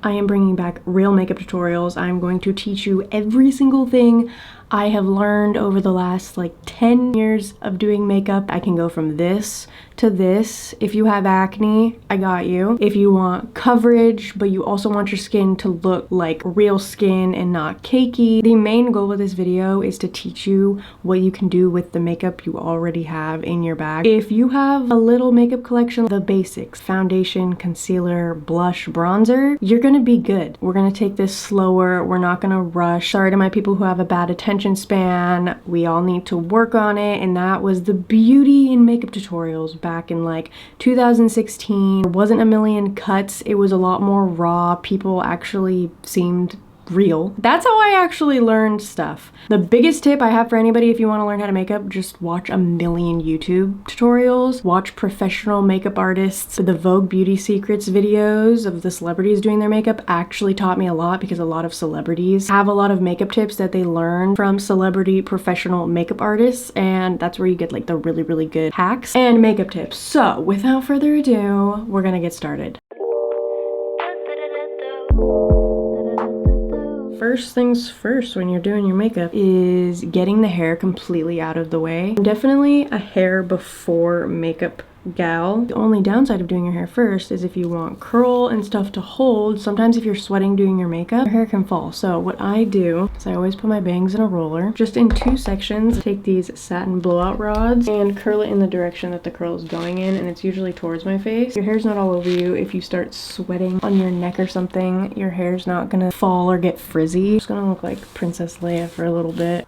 I am bringing back real makeup tutorials. I'm going to teach you every single thing I have learned over the last like 10 years of doing makeup. I can go from this to this. If you have acne, I got you. If you want coverage, but you also want your skin to look like real skin and not cakey. The main goal of this video is to teach you what you can do with the makeup you already have in your bag. If you have a little makeup collection, the basics, foundation, concealer, blush, bronzer, you're gonna be good. We're gonna take this slower. We're not gonna rush. Sorry to my people who have a bad attention span. We all need to work on it, and that was the beauty in makeup tutorials back in like 2016. There wasn't a million cuts. It was a lot more raw. People actually seemed real. That's how I actually learned stuff. The biggest tip I have for anybody if you want to learn how to make up, just watch a million YouTube tutorials. Watch professional makeup artists. The Vogue Beauty Secrets videos of the celebrities doing their makeup actually taught me a lot, because a lot of celebrities have a lot of makeup tips that they learn from celebrity professional makeup artists, and that's where you get like the really, really good hacks and makeup tips. So without further ado, we're gonna get started. First things first when you're doing your makeup is getting the hair completely out of the way. I'm definitely a hair before makeup gal. The only downside of doing your hair first is if you want curl and stuff to hold, sometimes if you're sweating doing your makeup, your hair can fall. So what I do is I always put my bangs in a roller, just in 2 sections. Take these satin blowout rods and curl it in the direction that the curl is going in, and it's usually towards my face. Your hair's not all over you. If you start sweating on your neck or something, your hair's not gonna fall or get frizzy. It's gonna look like Princess Leia for a little bit.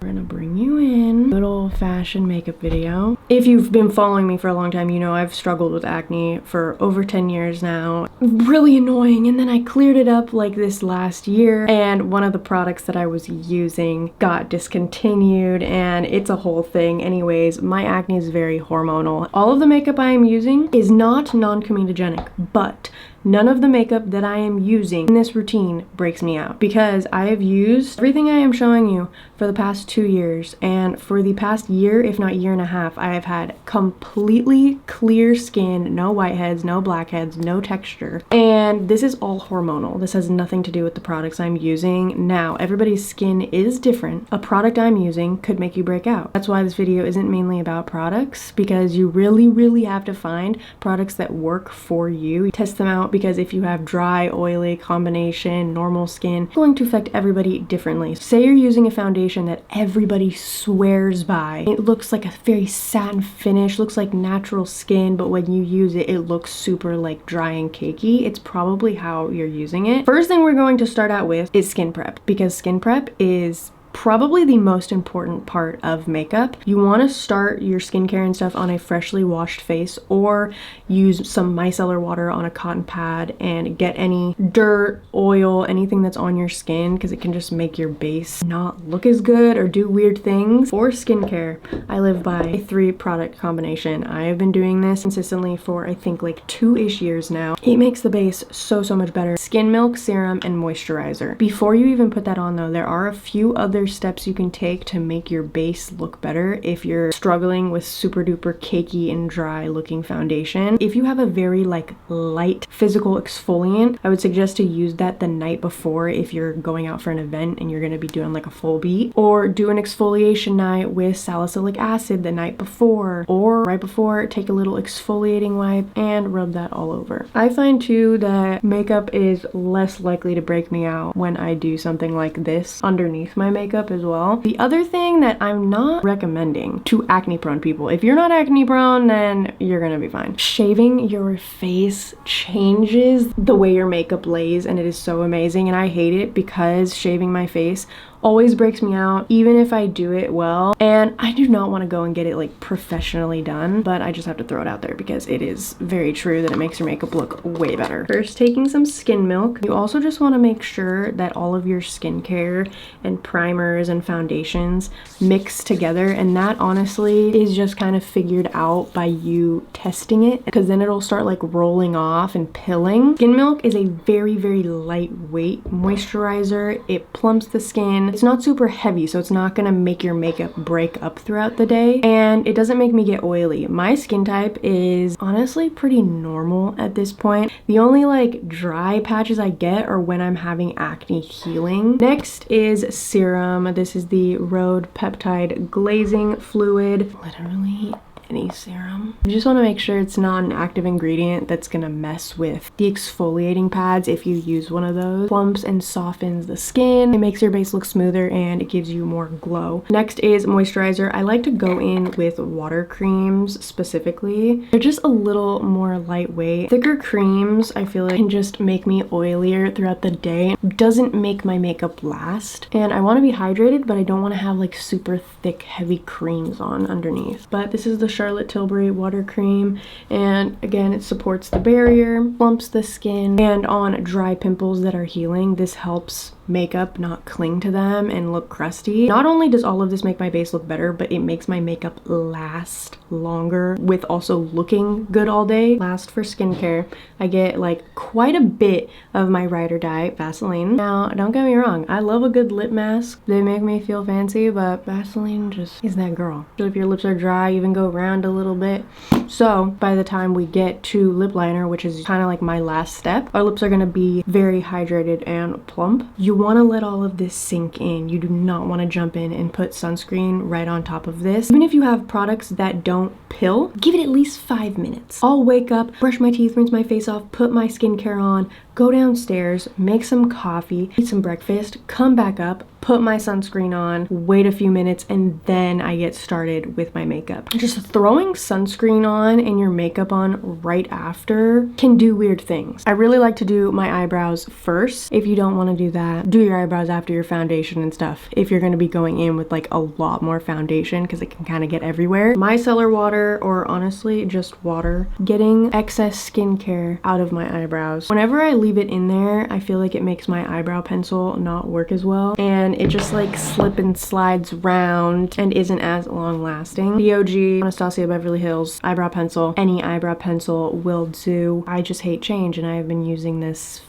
We're gonna bring you in. Good old-fashioned makeup video. If you've been following me for a long time, you know I've struggled with acne for over 10 years now. Really annoying, and then I cleared it up like this last year, and one of the products that I was using got discontinued, and it's a whole thing. Anyways, my acne is very hormonal. All of the makeup I am using is not non-comedogenic, but none of the makeup that I am using in this routine breaks me out, because I have used everything I am showing you for the past 2 years, and for the past year, if not year and a half, I have had completely clear skin, no whiteheads, no blackheads, no texture, and this is all hormonal. This has nothing to do with the products I'm using. Now, everybody's skin is different. A product I'm using could make you break out. That's why this video isn't mainly about products, because you really have to find products that work for you. Test them out, because if you have dry, oily, combination, normal skin, it's going to affect everybody differently. Say you're using a foundation that everybody swears by. It looks like a very satin finish, looks like natural skin, but when you use it, it looks super like dry and cakey. It's probably how you're using it. First thing we're going to start out with is skin prep, because skin prep is probably the most important part of makeup. You want to start your skincare and stuff on a freshly washed face, or use some micellar water on a cotton pad and get any dirt, oil, anything that's on your skin, because it can just make your base not look as good or do weird things. For skincare, I live by a 3 product combination. I have been doing this consistently for I think like 2-ish years now. It makes the base so much better. Skin milk, serum, and moisturizer. Before you even put that on though, there are a few other steps you can take to make your base look better if you're struggling with super duper cakey and dry looking foundation. If you have a very like light physical exfoliant, I would suggest to use that the night before if you're going out for an event and you're going to be doing like a full beat, or do an exfoliation night with salicylic acid the night before, or right before, take a little exfoliating wipe and rub that all over. I find too that makeup is less likely to break me out when I do something like this underneath my makeup as well. The other thing that I'm not recommending to acne prone people, if you're not acne prone, then you're gonna be fine. Shaving your face changes the way your makeup lays, and it is so amazing, and I hate it because shaving my face always breaks me out, even if I do it well. And I do not want to go and get it like professionally done, but I just have to throw it out there because it is very true that it makes your makeup look way better. First, taking some skin milk. You also just want to make sure that all of your skincare and primers and foundations mix together, and that honestly is just kind of figured out by you testing it, because then it'll start like rolling off and pilling. Skin milk is a very lightweight moisturizer. It plumps the skin, It's not super heavy, so it's not gonna make your makeup break up throughout the day, and it doesn't make me get oily. My skin type is honestly pretty normal at this point. The only like dry patches I get are when I'm having acne healing. Next is serum. This is the Rhode Peptide Glazing Fluid. Literally any serum. You just want to make sure it's not an active ingredient that's gonna mess with the exfoliating pads if you use one of those. Plumps and softens the skin. It makes your base look smoother and it gives you more glow. Next is moisturizer. I like to go in with water creams specifically. They're just a little more lightweight. Thicker creams I feel like can just make me oilier throughout the day. It doesn't make my makeup last. And I want to be hydrated, but I don't want to have like super thick heavy creams on underneath. But this is the Charlotte Tilbury water cream, and again it supports the barrier, plumps the skin, and on dry pimples that are healing this helps makeup not cling to them and look crusty. Not only does all of this make my base look better, but it makes my makeup last longer with also looking good all day. Last, for skincare, I get like quite a bit of my ride or die Vaseline. Now don't get me wrong, I love a good lip mask. They make me feel fancy, but Vaseline just is that girl. So if your lips are dry, even go around a little bit. So by the time we get to lip liner, which is kind of like my last step, our lips are going to be very hydrated and plump. You want to let all of this sink in. You do not want to jump in and put sunscreen right on top of this. Even if you have products that don't pill, give it at least 5 minutes. I'll wake up, brush my teeth, rinse my face off, put my skincare on, go downstairs, make some coffee, eat some breakfast, come back up, put my sunscreen on, wait a few minutes, and then I get started with my makeup. Just throwing sunscreen on and your makeup on right after can do weird things. I really like to do my eyebrows first. If you don't want to do that, do your eyebrows after your foundation and stuff. If you're going to be going in with like a lot more foundation, because it can kind of get everywhere. Micellar water, or honestly just water, getting excess skincare out of my eyebrows. Whenever I leave it in there, I feel like it makes my eyebrow pencil not work as well, and it just like slip and slides round and isn't as long lasting. The OG Anastasia Beverly Hills eyebrow pencil, any eyebrow pencil will do. I just hate change, and I have been using this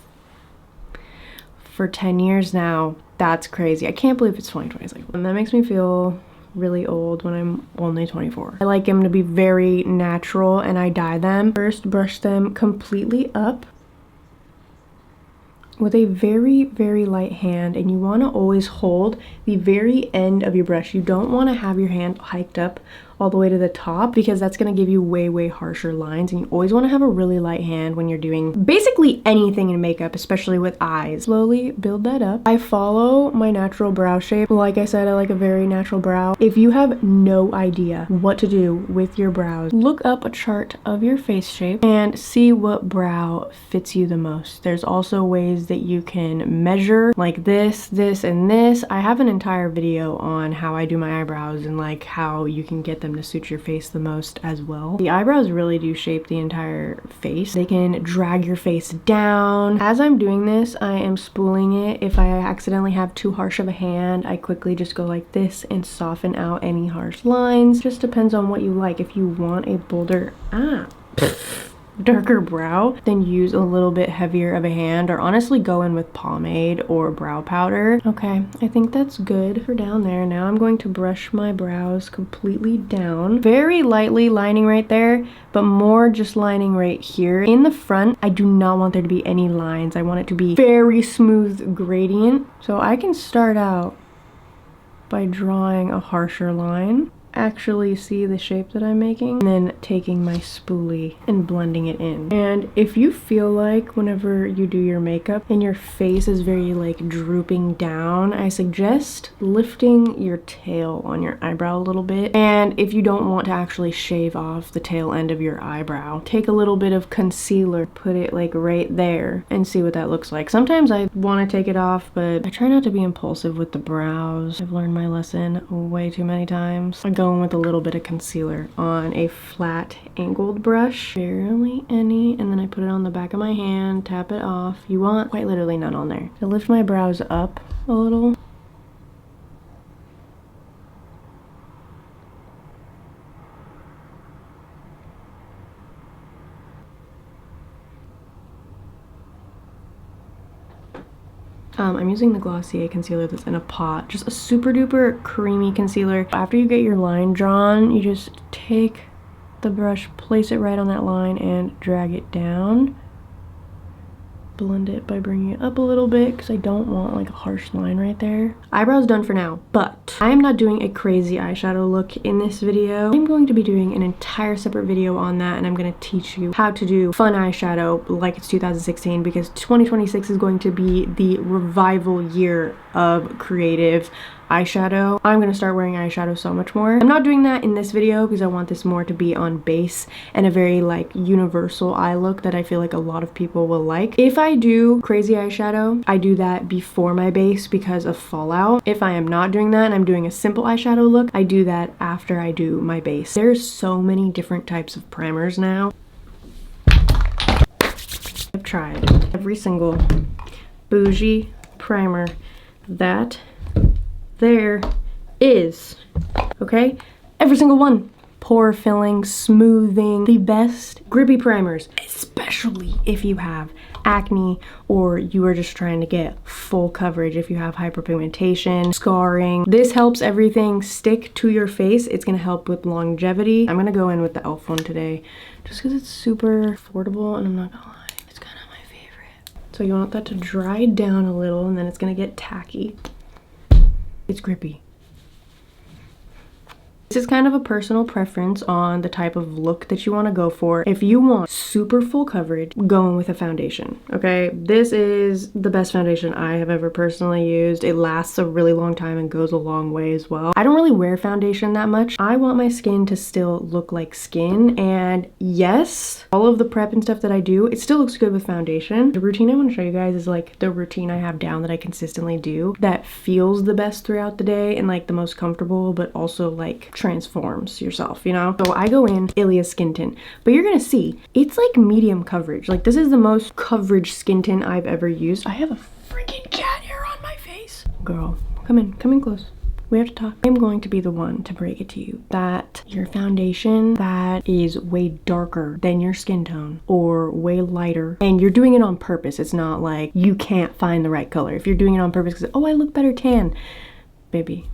for 10 years now. That's crazy. I can't believe it's 2020. And that makes me feel really old when I'm only 24. I like them to be very natural, and I dye them. First, brush them completely up with a very, very light hand, and you want to always hold the very end of your brush. You don't want to have your hand hiked up all the way to the top, because that's going to give you way harsher lines, and you always want to have a really light hand when you're doing basically anything in makeup, especially with eyes. Slowly build that up. I follow my natural brow shape. Like I said, I like a very natural brow. If you have no idea what to do with your brows, look up a chart of your face shape and see what brow fits you the most. There's also ways that you can measure like this, and this. I have an entire video on how I do my eyebrows and like how you can get them to suit your face the most as well. The eyebrows really do shape the entire face. They can drag your face down. As I'm doing this, I am spooling it. If I accidentally have too harsh of a hand, I quickly just go like this and soften out any harsh lines. Just depends on what you like. If you want a bolder, darker brow, then use a little bit heavier of a hand, or honestly go in with pomade or brow powder. Okay, I think that's good for down there. Now I'm going to brush my brows completely down, very lightly lining right there, but more just lining right here. In the front, I do not want there to be any lines. I want it to be very smooth gradient. So I can start out by drawing a harsher line. Actually see the shape that I'm making, and then taking my spoolie and blending it in. And if you feel like whenever you do your makeup and your face is very like drooping down, I suggest lifting your tail on your eyebrow a little bit. And if you don't want to actually shave off the tail end of your eyebrow, take a little bit of concealer, put it like right there, and see what that looks like. Sometimes I want to take it off, but I try not to be impulsive with the brows. I've learned my lesson way too many times. I go in with a little bit of concealer on a flat angled brush, barely any, and then I put it on the back of my hand, tap it off. You want quite literally none on there. I lift my brows up a little. I'm using the Glossier concealer that's in a pot. Just a super duper creamy concealer. After you get your line drawn, you just take the brush, place it right on that line, and drag it down. Blend it by bringing it up a little bit because I don't want like a harsh line right there. Eyebrows done for now, but I am not doing a crazy eyeshadow look in this video. I'm going to be doing an entire separate video on that, and I'm going to teach you how to do fun eyeshadow like it's 2016, because 2026 is going to be the revival year of creative eyeshadow. I'm gonna start wearing eyeshadow so much more. I'm not doing that in this video because I want this more to be on base and a very like universal eye look that I feel like a lot of people will like. If I do crazy eyeshadow, I do that before my base because of fallout. If I am not doing that and I'm doing a simple eyeshadow look, I do that after I do my base. There's so many different types of primers now. I've tried every single bougie primer that there is, okay? Every single one. Pore filling, smoothing, the best grippy primers, especially if you have acne or you are just trying to get full coverage, if you have hyperpigmentation, scarring. This helps everything stick to your face. It's gonna help with longevity. I'm gonna go in with the e.l.f. one today just because it's super affordable, and I'm not gonna lie, it's kind of my favorite. So you want that to dry down a little, and then it's gonna get tacky. It's grippy. This is kind of a personal preference on the type of look that you want to go for. If you want super full coverage, going with a foundation, okay? This is the best foundation I have ever personally used. It lasts a really long time and goes a long way as well. I don't really wear foundation that much. I want my skin to still look like skin, and yes, all of the prep and stuff that I do, it still looks good with foundation. The routine I want to show you guys is like the routine I have down that I consistently do that feels the best throughout the day and like the most comfortable, but also like transforms yourself, you know? So I go in Ilia skin tint, but you're gonna see it's like medium coverage. Like this is the most coverage skin tint I've ever used. I have a freaking cat hair on my face. Girl, come in close. We have to talk. I'm going to be the one to break it to you that your foundation that is way darker than your skin tone or way lighter, and you're doing it on purpose. It's not like you can't find the right color. If you're doing it on purpose because, oh, I look better tan, baby,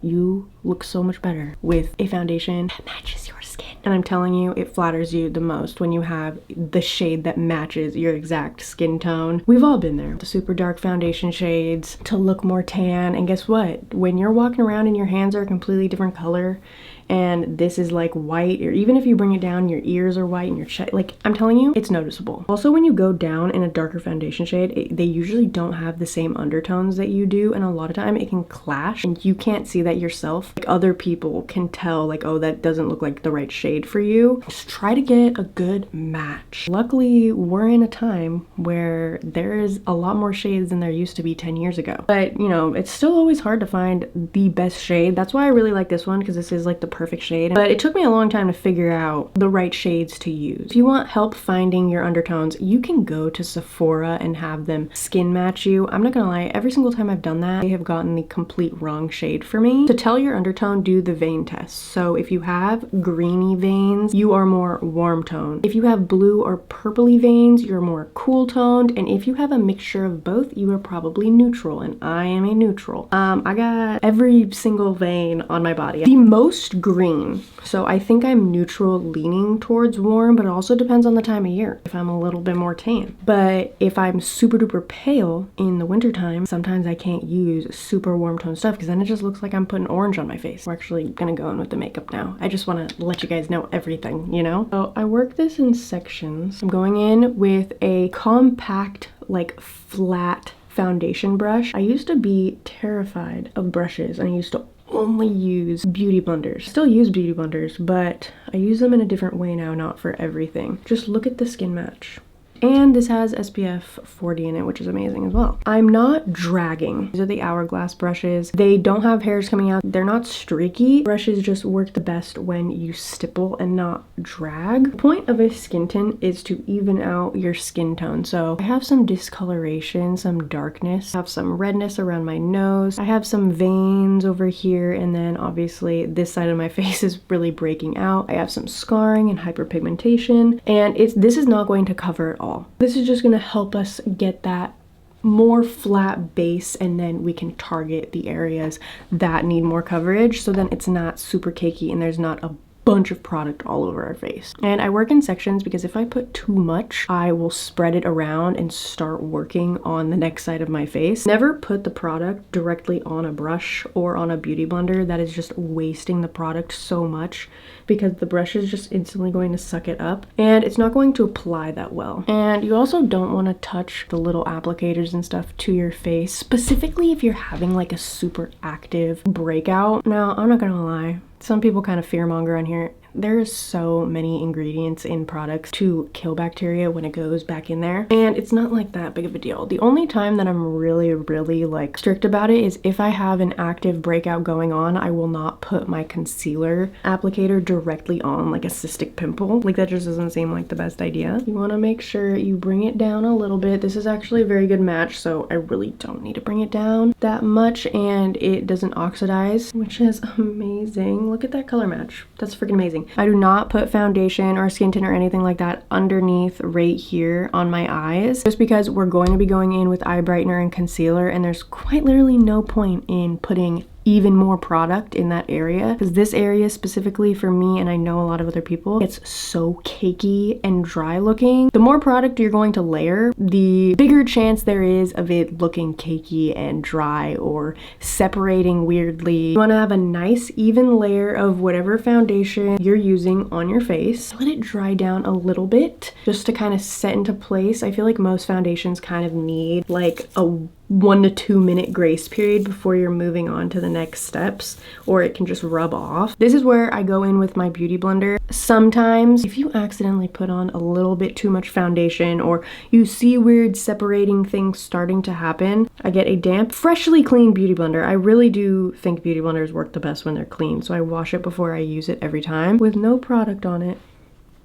you look so much better with a foundation that matches your skin. And I'm telling you, it flatters you the most when you have the shade that matches your exact skin tone. We've all been there. The super dark foundation shades to look more tan. And guess what? When you're walking around and your hands are a completely different color, and this is like white, or even if you bring it down, your ears are white and your chest, like I'm telling you, it's noticeable. Also, when you go down in a darker foundation shade, they usually don't have the same undertones that you do, and a lot of time it can clash and you can't see that yourself. Like other people can tell like, oh, that doesn't look like the right shade for you. Just try to get a good match. Luckily, we're in a time where there is a lot more shades than there used to be 10 years ago. But you know, it's still always hard to find the best shade. That's why I really like this one, because this is like the perfect shade. But it took me a long time to figure out the right shades to use. If you want help finding your undertones, you can go to Sephora and have them skin match you. I'm not gonna lie, every single time I've done that, they have gotten the complete wrong shade for me. To tell your undertone, do the vein test. So if you have greeny veins, you are more warm toned. If you have blue or purpley veins, you're more cool toned. And if you have a mixture of both, you are probably neutral, and I am a neutral. I got every single vein on my body. The most green, so I think I'm neutral leaning towards warm, but it also depends on the time of year if I'm a little bit more tan. But if I'm super duper pale in the wintertime, sometimes I can't use super warm tone stuff because then it just looks like I'm putting orange on my face. We're actually gonna go in with the makeup now. I just want to let you guys know everything, you know? So I work this in sections. I'm going in with a compact, like flat foundation brush. I used to be terrified of brushes, and I used to only use beauty blenders. Still use beauty blenders, but I use them in a different way now, not for everything. Just look at the skin match. And this has SPF 40 in it, which is amazing as well. I'm not dragging. These are the Hourglass brushes. They don't have hairs coming out. They're not streaky. Brushes just work the best when you stipple and not drag. The point of a skin tint is to even out your skin tone. So I have some discoloration, some darkness. I have some redness around my nose. I have some veins over here, and then obviously this side of my face is really breaking out. I have some scarring and hyperpigmentation, and this is not going to cover it all. This is just gonna help us get that more flat base, and then we can target the areas that need more coverage, so then it's not super cakey and there's not a bunch of product all over our face. And I work in sections because if I put too much, I will spread it around and start working on the next side of my face. Never put the product directly on a brush or on a beauty blender. That is just wasting the product so much, because the brush is just instantly going to suck it up and it's not going to apply that well. And you also don't want to touch the little applicators and stuff to your face, specifically if you're having like a super active breakout. Now, I'm not gonna lie, some people kind of fearmonger on here. There is so many ingredients in products to kill bacteria when it goes back in there, and it's not like that big of a deal. The only time that I'm really like strict about it is if I have an active breakout going on, I will not put my concealer applicator directly on like a cystic pimple. Like, that just doesn't seem like the best idea. You want to make sure you bring it down a little bit. This is actually a very good match, so I really don't need to bring it down that much, and it doesn't oxidize, which is amazing. Look at that color match. That's freaking amazing. I do not put foundation or skin tint or anything like that underneath right here on my eyes, just because we're going to be going in with eye brightener and concealer, and there's quite literally no point in putting even more product in that area, because this area specifically for me, and I know a lot of other people, it's so cakey and dry looking. The more product you're going to layer, the bigger chance there is of it looking cakey and dry or separating weirdly. You want to have a nice even layer of whatever foundation you're using on your face. Let it dry down a little bit just to kind of set into place. I feel like most foundations kind of need like a 1 to 2 minute grace period before you're moving on to the next steps, or it can just rub off. This is where I go in with my beauty blender. Sometimes if you accidentally put on a little bit too much foundation, or you see weird separating things starting to happen, I get a damp, freshly clean beauty blender. I really do think beauty blenders work the best when they're clean, so I wash it before I use it every time with no product on it.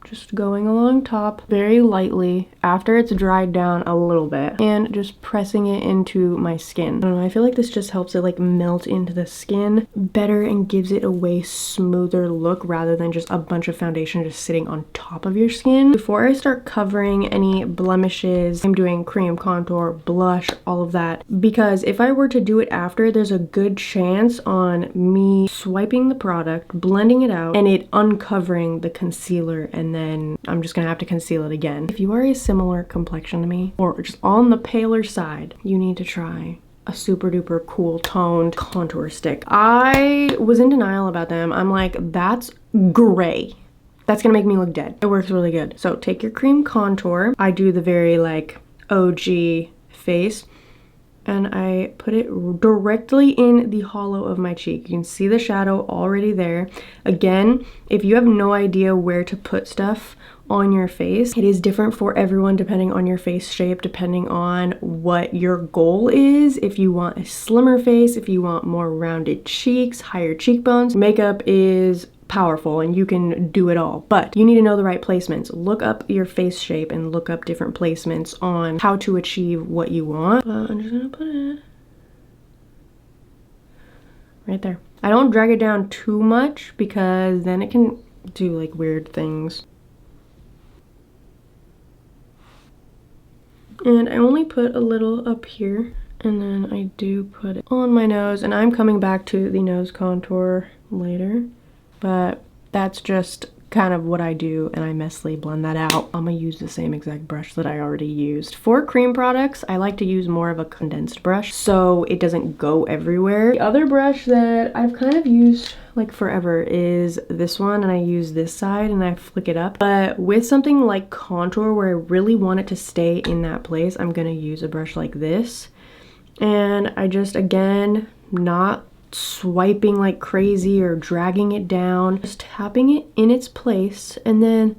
Just going along top very lightly after it's dried down a little bit, and just pressing it into my skin. I don't know, I feel like this just helps it like melt into the skin better and gives it a way smoother look rather than just a bunch of foundation just sitting on top of your skin. Before I start covering any blemishes, I'm doing cream, contour, blush, all of that, because if I were to do it after, there's a good chance on me swiping the product, blending it out, and it uncovering the concealer, and then I'm just gonna have to conceal it again. If you are a similar complexion to me, or just on the paler side, you need to try a super duper cool toned contour stick. I was in denial about them. I'm like, that's gray. That's gonna make me look dead. It works really good. So take your cream contour. I do the very like OG face, and I put it directly in the hollow of my cheek. You can see the shadow already there. Again, if you have no idea where to put stuff on your face, it is different for everyone depending on your face shape, depending on what your goal is. If you want a slimmer face, if you want more rounded cheeks, higher cheekbones, makeup is powerful and you can do it all, but you need to know the right placements. Look up your face shape and look up different placements on how to achieve what you want. I'm just gonna put it right there. I don't drag it down too much because then it can do like weird things. And I only put a little up here, and then I do put it on my nose, and I'm coming back to the nose contour later. But that's just kind of what I do, and I messily blend that out. I'm gonna use the same exact brush that I already used. For cream products, I like to use more of a condensed brush so it doesn't go everywhere. The other brush that I've kind of used like forever is this one, and I use this side and I flick it up. But with something like contour where I really want it to stay in that place, I'm gonna use a brush like this. And I just, again, not swiping like crazy or dragging it down, just tapping it in its place and then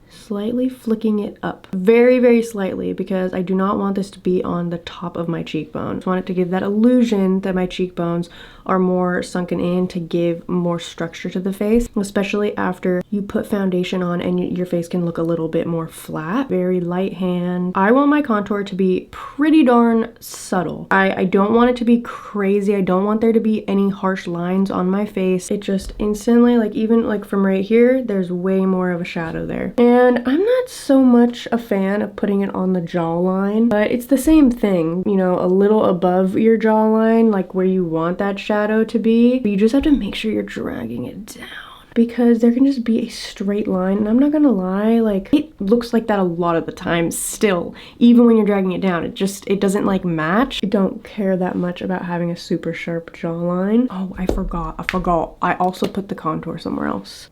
slightly flicking it up. Very, very slightly, because I do not want this to be on the top of my cheekbone. I want it to give that illusion that my cheekbones are more sunken in to give more structure to the face, especially after you put foundation on and your face can look a little bit more flat. Very light hand. I want my contour to be pretty darn subtle. I don't want it to be crazy. I don't want there to be any harsh lines on my face. It just instantly, like even like from right here, there's way more of a shadow there. And I'm not so much a fan of putting it on the jawline, but it's the same thing, you know, a little above your jawline, like where you want that shadow to be. But you just have to make sure you're dragging it down, because there can just be a straight line, and I'm not gonna lie, like it looks like that a lot of the time still, even when you're dragging it down. It doesn't like match. I don't care that much about having a super sharp jawline. Oh, I forgot. I also put the contour somewhere else.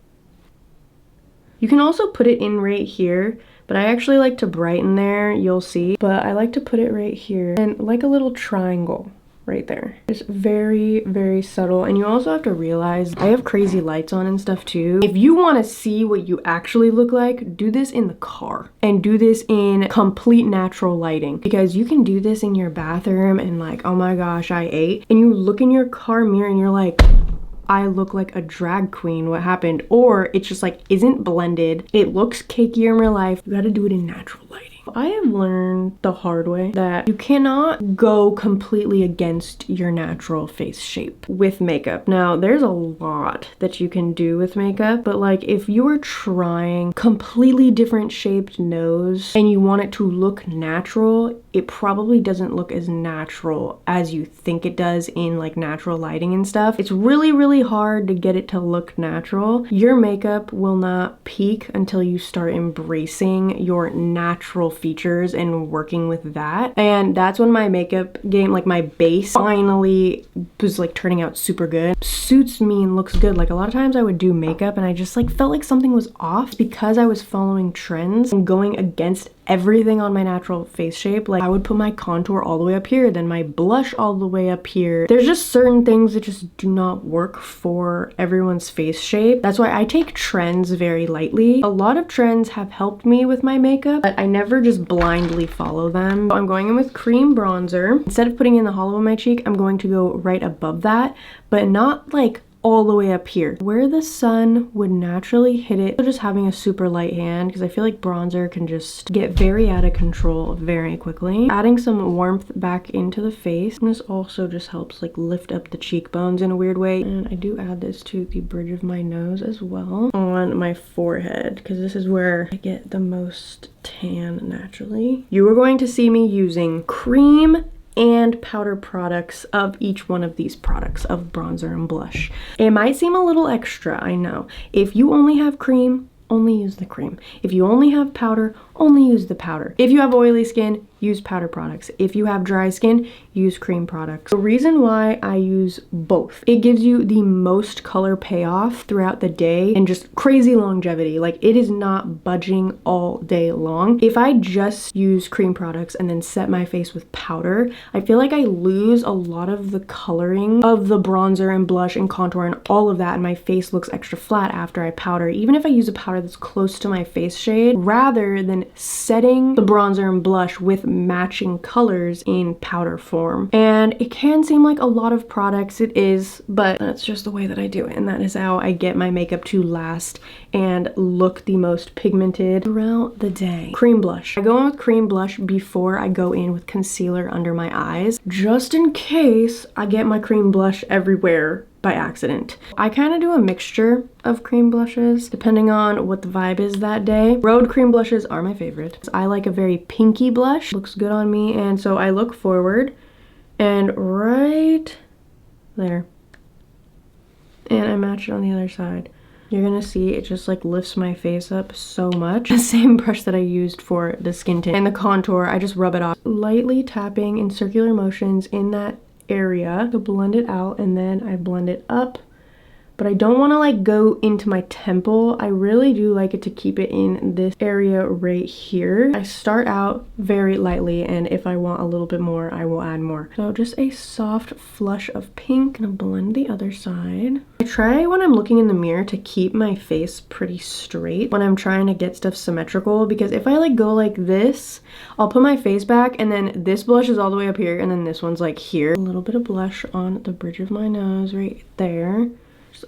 You can also put it in right here, but I actually like to brighten there, you'll see. But I like to put it right here and like a little triangle right there. It's very, very subtle. And you also have to realize I have crazy lights on and stuff too. If you want to see what you actually look like, do this in the car and do this in complete natural lighting, because you can do this in your bathroom and like, oh my gosh, I ate. And you look in your car mirror and you're like, I look like a drag queen, what happened? Or it's just like isn't blended. It looks cakier in real life. You gotta do it in natural lighting. I have learned the hard way that you cannot go completely against your natural face shape with makeup. Now, there's a lot that you can do with makeup, but like if you are trying completely different shaped nose and you want it to look natural, it probably doesn't look as natural as you think it does in like natural lighting and stuff. It's really, really hard to get it to look natural. Your makeup will not peak until you start embracing your natural features and working with that. And that's when my makeup game, like my base, finally was like turning out super good. Suits me and looks good. Like a lot of times I would do makeup and I just like felt like something was off because I was following trends and going against everything on my natural face shape. Like I would put my contour all the way up here, then my blush all the way up here. There's just certain things that just do not work for everyone's face shape. That's why I take trends very lightly. A lot of trends have helped me with my makeup, but I never just blindly follow them. So I'm going in with cream bronzer. Instead of putting in the hollow of my cheek, I'm going to go right above that, but not like all the way up here where the sun would naturally hit it. So just having a super light hand, because I feel like bronzer can just get very out of control very quickly. Adding some warmth back into the face, and this also just helps like lift up the cheekbones in a weird way. And I do add this to the bridge of my nose as well on my forehead, because this is where I get the most tan naturally. You are going to see me using cream and powder products of each one of these products of bronzer and blush. It might seem a little extra, I know. If you only have cream, only use the cream. If you only have powder, only use the powder. If you have oily skin, use powder products. If you have dry skin, use cream products. The reason why I use both, it gives you the most color payoff throughout the day and just crazy longevity. Like it is not budging all day long. If I just use cream products and then set my face with powder, I feel like I lose a lot of the coloring of the bronzer and blush and contour and all of that, and my face looks extra flat after I powder, even if I use a powder that's close to my face shade, rather than setting the bronzer and blush with matching colors in powder form. And it can seem like a lot of products, it is, but that's just the way that I do it, and that is how I get my makeup to last and look the most pigmented throughout the day. Cream blush. I go in with cream blush before I go in with concealer under my eyes, just in case I get my cream blush everywhere by accident. I kind of do a mixture of cream blushes depending on what the vibe is that day. Road cream blushes are my favorite. I like a very pinky blush, looks good on me, and so I look forward and right there, and I match it on the other side. You're gonna see it just like lifts my face up so much. The same brush that I used for the skin tint and the contour, I just rub it off, lightly tapping in circular motions in that area to blend it out, and then I blend it up but I don't want to like go into my temple. I really do like it to keep it in this area right here. I start out very lightly, and if I want a little bit more, I will add more. So just a soft flush of pink. I'm gonna blend the other side. I try when I'm looking in the mirror to keep my face pretty straight when I'm trying to get stuff symmetrical, because if I like go like this, I'll put my face back and then this blush is all the way up here and then this one's like here. A little bit of blush on the bridge of my nose right there.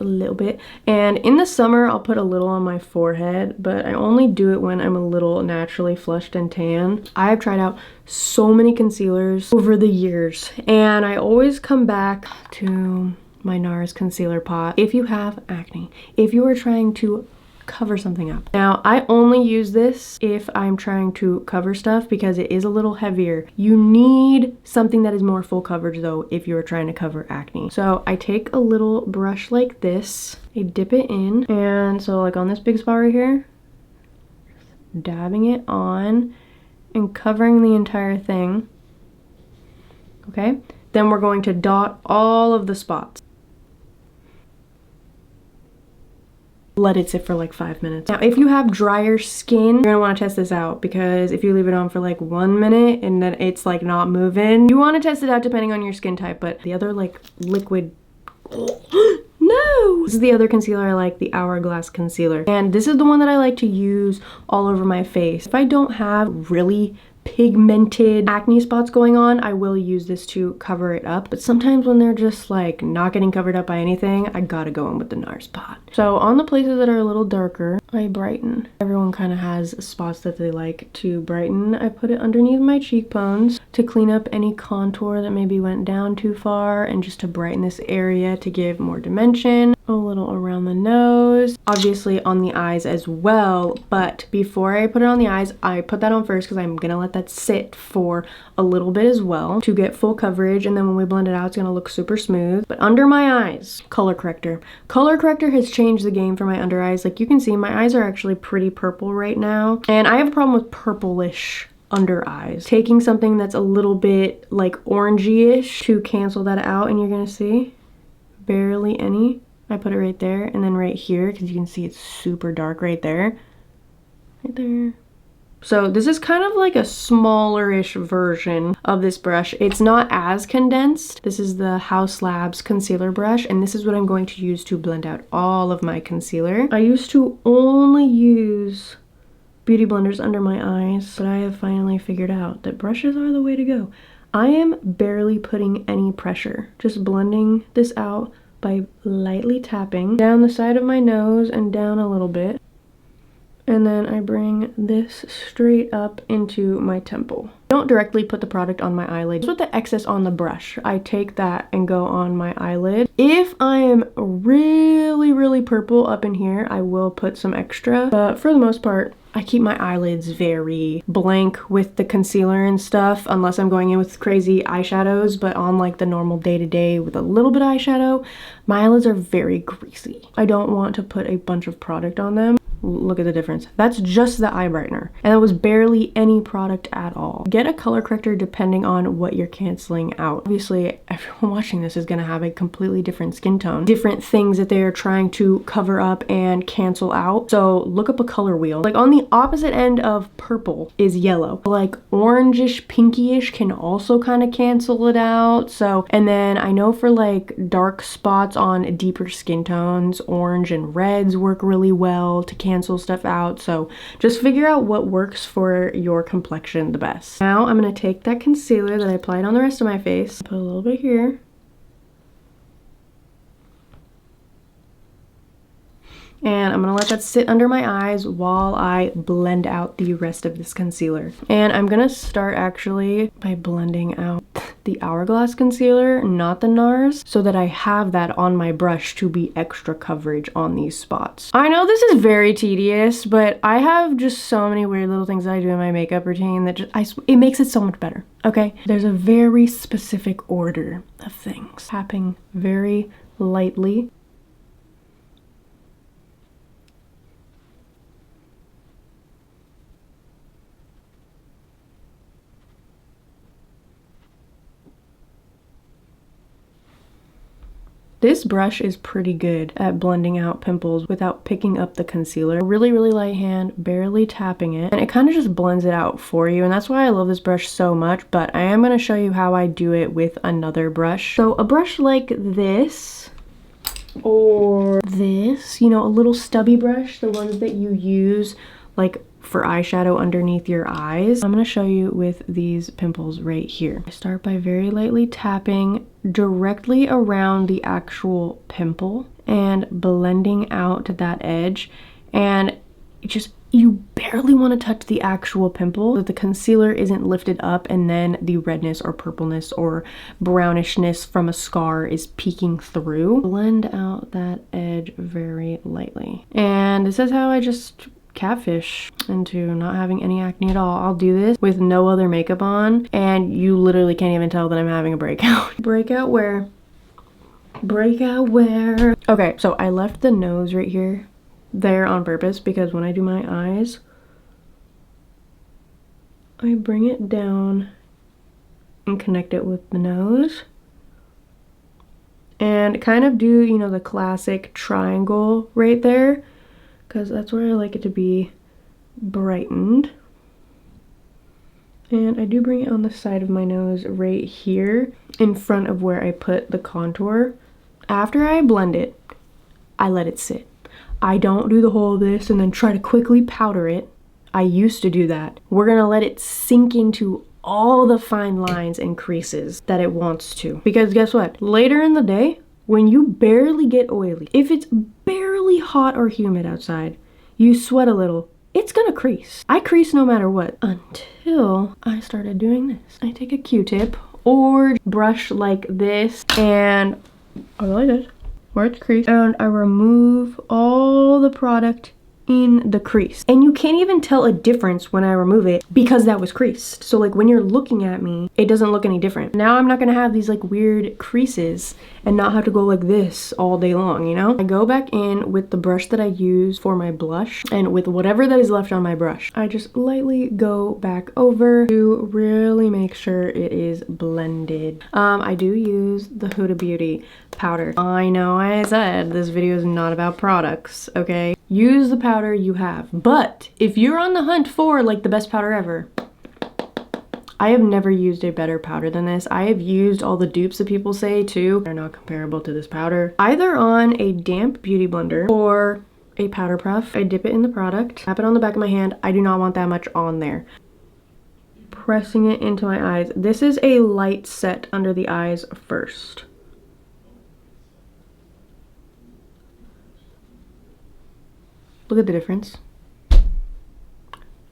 A little bit, and in the summer I'll put a little on my forehead, but I only do it when I'm a little naturally flushed and tan. I've tried out so many concealers over the years, and I always come back to my NARS concealer pot. If you have acne, if you are trying to cover something up. Now, I only use this if I'm trying to cover stuff because it is a little heavier. You need something that is more full coverage though if you're trying to cover acne. So I take a little brush like this, I dip it in, and so like on this big spot right here, dabbing it on and covering the entire thing. Okay, then we're going to dot all of the spots. Let it sit for like 5 minutes. Now, if you have drier skin, you're gonna want to test this out, because if you leave it on for like 1 minute and then it's like not moving, you want to test it out depending on your skin type. But the other like liquid no, this is the other concealer I like, the Hourglass concealer, and this is the one that I like to use all over my face. If I don't have really pigmented acne spots going on, I will use this to cover it up, but sometimes when they're just like not getting covered up by anything, I gotta go in with the NARS pot. So on the places that are a little darker, I brighten. Everyone kind of has spots that they like to brighten. I put it underneath my cheekbones to clean up any contour that maybe went down too far, and just to brighten this area to give more dimension. A little around the nose, obviously on the eyes as well, but before I put it on the eyes, I put that on first because I'm gonna let that sit for a little bit as well to get full coverage, and then when we blend it out, it's gonna look super smooth. But under my eyes, color corrector. Color corrector has changed the game for my under eyes. Like you can see, my eyes are actually pretty purple right now, and I have a problem with purplish under eyes. Taking something that's a little bit like orangey-ish to cancel that out, and you're gonna see barely any. I put it right there, and then right here, because you can see it's super dark right there. Right there. So this is kind of like a smaller-ish version of this brush. It's not as condensed. This is the Haus Labs concealer brush, and this is what I'm going to use to blend out all of my concealer. I used to only use beauty blenders under my eyes, but I have finally figured out that brushes are the way to go. I am barely putting any pressure, just blending this out by lightly tapping down the side of my nose and down a little bit. And then I bring this straight up into my temple. Don't directly put the product on my eyelid. Just with the excess on the brush, I take that and go on my eyelid. If I am really purple up in here, I will put some extra, but for the most part, I keep my eyelids very blank with the concealer and stuff, unless I'm going in with crazy eyeshadows. But on like the normal day-to-day with a little bit of eyeshadow, my eyelids are very greasy. I don't want to put a bunch of product on them. Look at the difference. That's just the eye brightener, and that was barely any product at all. Get a color corrector depending on what you're canceling out. Obviously, everyone watching this is going to have a completely different skin tone, different things that they're trying to cover up and cancel out. So look up a color wheel. Like on the opposite end of purple is yellow. Like orangish, pinkyish can also kind of cancel it out. So, and then I know for like dark spots on deeper skin tones, orange and reds work really well to cancel stuff out. So just figure out what works for your complexion the best. Now I'm going to take that concealer that I applied on the rest of my face, put a little bit here, and I'm gonna let that sit under my eyes while I blend out the rest of this concealer. And I'm gonna start actually by blending out the Hourglass concealer, not the NARS, so that I have that on my brush to be extra coverage on these spots. I know this is very tedious, but I have just so many weird little things that I do in my makeup routine that just, it makes it so much better, okay? There's a very specific order of things. Tapping very lightly. This brush is pretty good at blending out pimples without picking up the concealer. Really, really light hand, barely tapping it, and it kind of just blends it out for you. And that's why I love this brush so much, but I am going to show you how I do it with another brush. So a brush like this, or this, you know, a little stubby brush, the ones that you use like for eyeshadow underneath your eyes. I'm going to show you with these pimples right here. I start by very lightly tapping directly around the actual pimple and blending out that edge, and you barely want to touch the actual pimple so the concealer isn't lifted up and then the redness or purpleness or brownishness from a scar is peeking through. Blend out that edge very lightly. And this is how I just catfish into not having any acne at all. I'll do this with no other makeup on and you literally can't even tell that I'm having a breakout. Breakout where? Breakout where? Okay, so I left the nose right here there on purpose because when I do my eyes, I bring it down and connect it with the nose and kind of do, you know, the classic triangle right there, because that's where I like it to be brightened. And I do bring it on the side of my nose right here in front of where I put the contour. After I blend it, I let it sit. I don't do the whole this and then try to quickly powder it. I used to do that. We're gonna let it sink into all the fine lines and creases that it wants to. Because guess what? Later in the day, when you barely get oily, if it's barely hot or humid outside, you sweat a little, it's gonna crease. I crease no matter what until I started doing this. I take a Q-tip or brush like this and I like this, where it's creased, and I remove all the product in the crease. And you can't even tell a difference when I remove it because that was creased. So like when you're looking at me, it doesn't look any different. Now I'm not gonna have these like weird creases and not have to go like this all day long, you know? I go back in with the brush that I use for my blush and with whatever that is left on my brush, I just lightly go back over to really make sure it is blended. I do use the Huda Beauty powder. I know I said this video is not about products, okay? Use the powder you have. But if you're on the hunt for like the best powder ever, I have never used a better powder than this. I have used all the dupes that people say too. They're not comparable to this powder. Either on a damp beauty blender or a powder puff. I dip it in the product, tap it on the back of my hand. I do not want that much on there. Pressing it into my eyes. This is a light set under the eyes first. Look at the difference.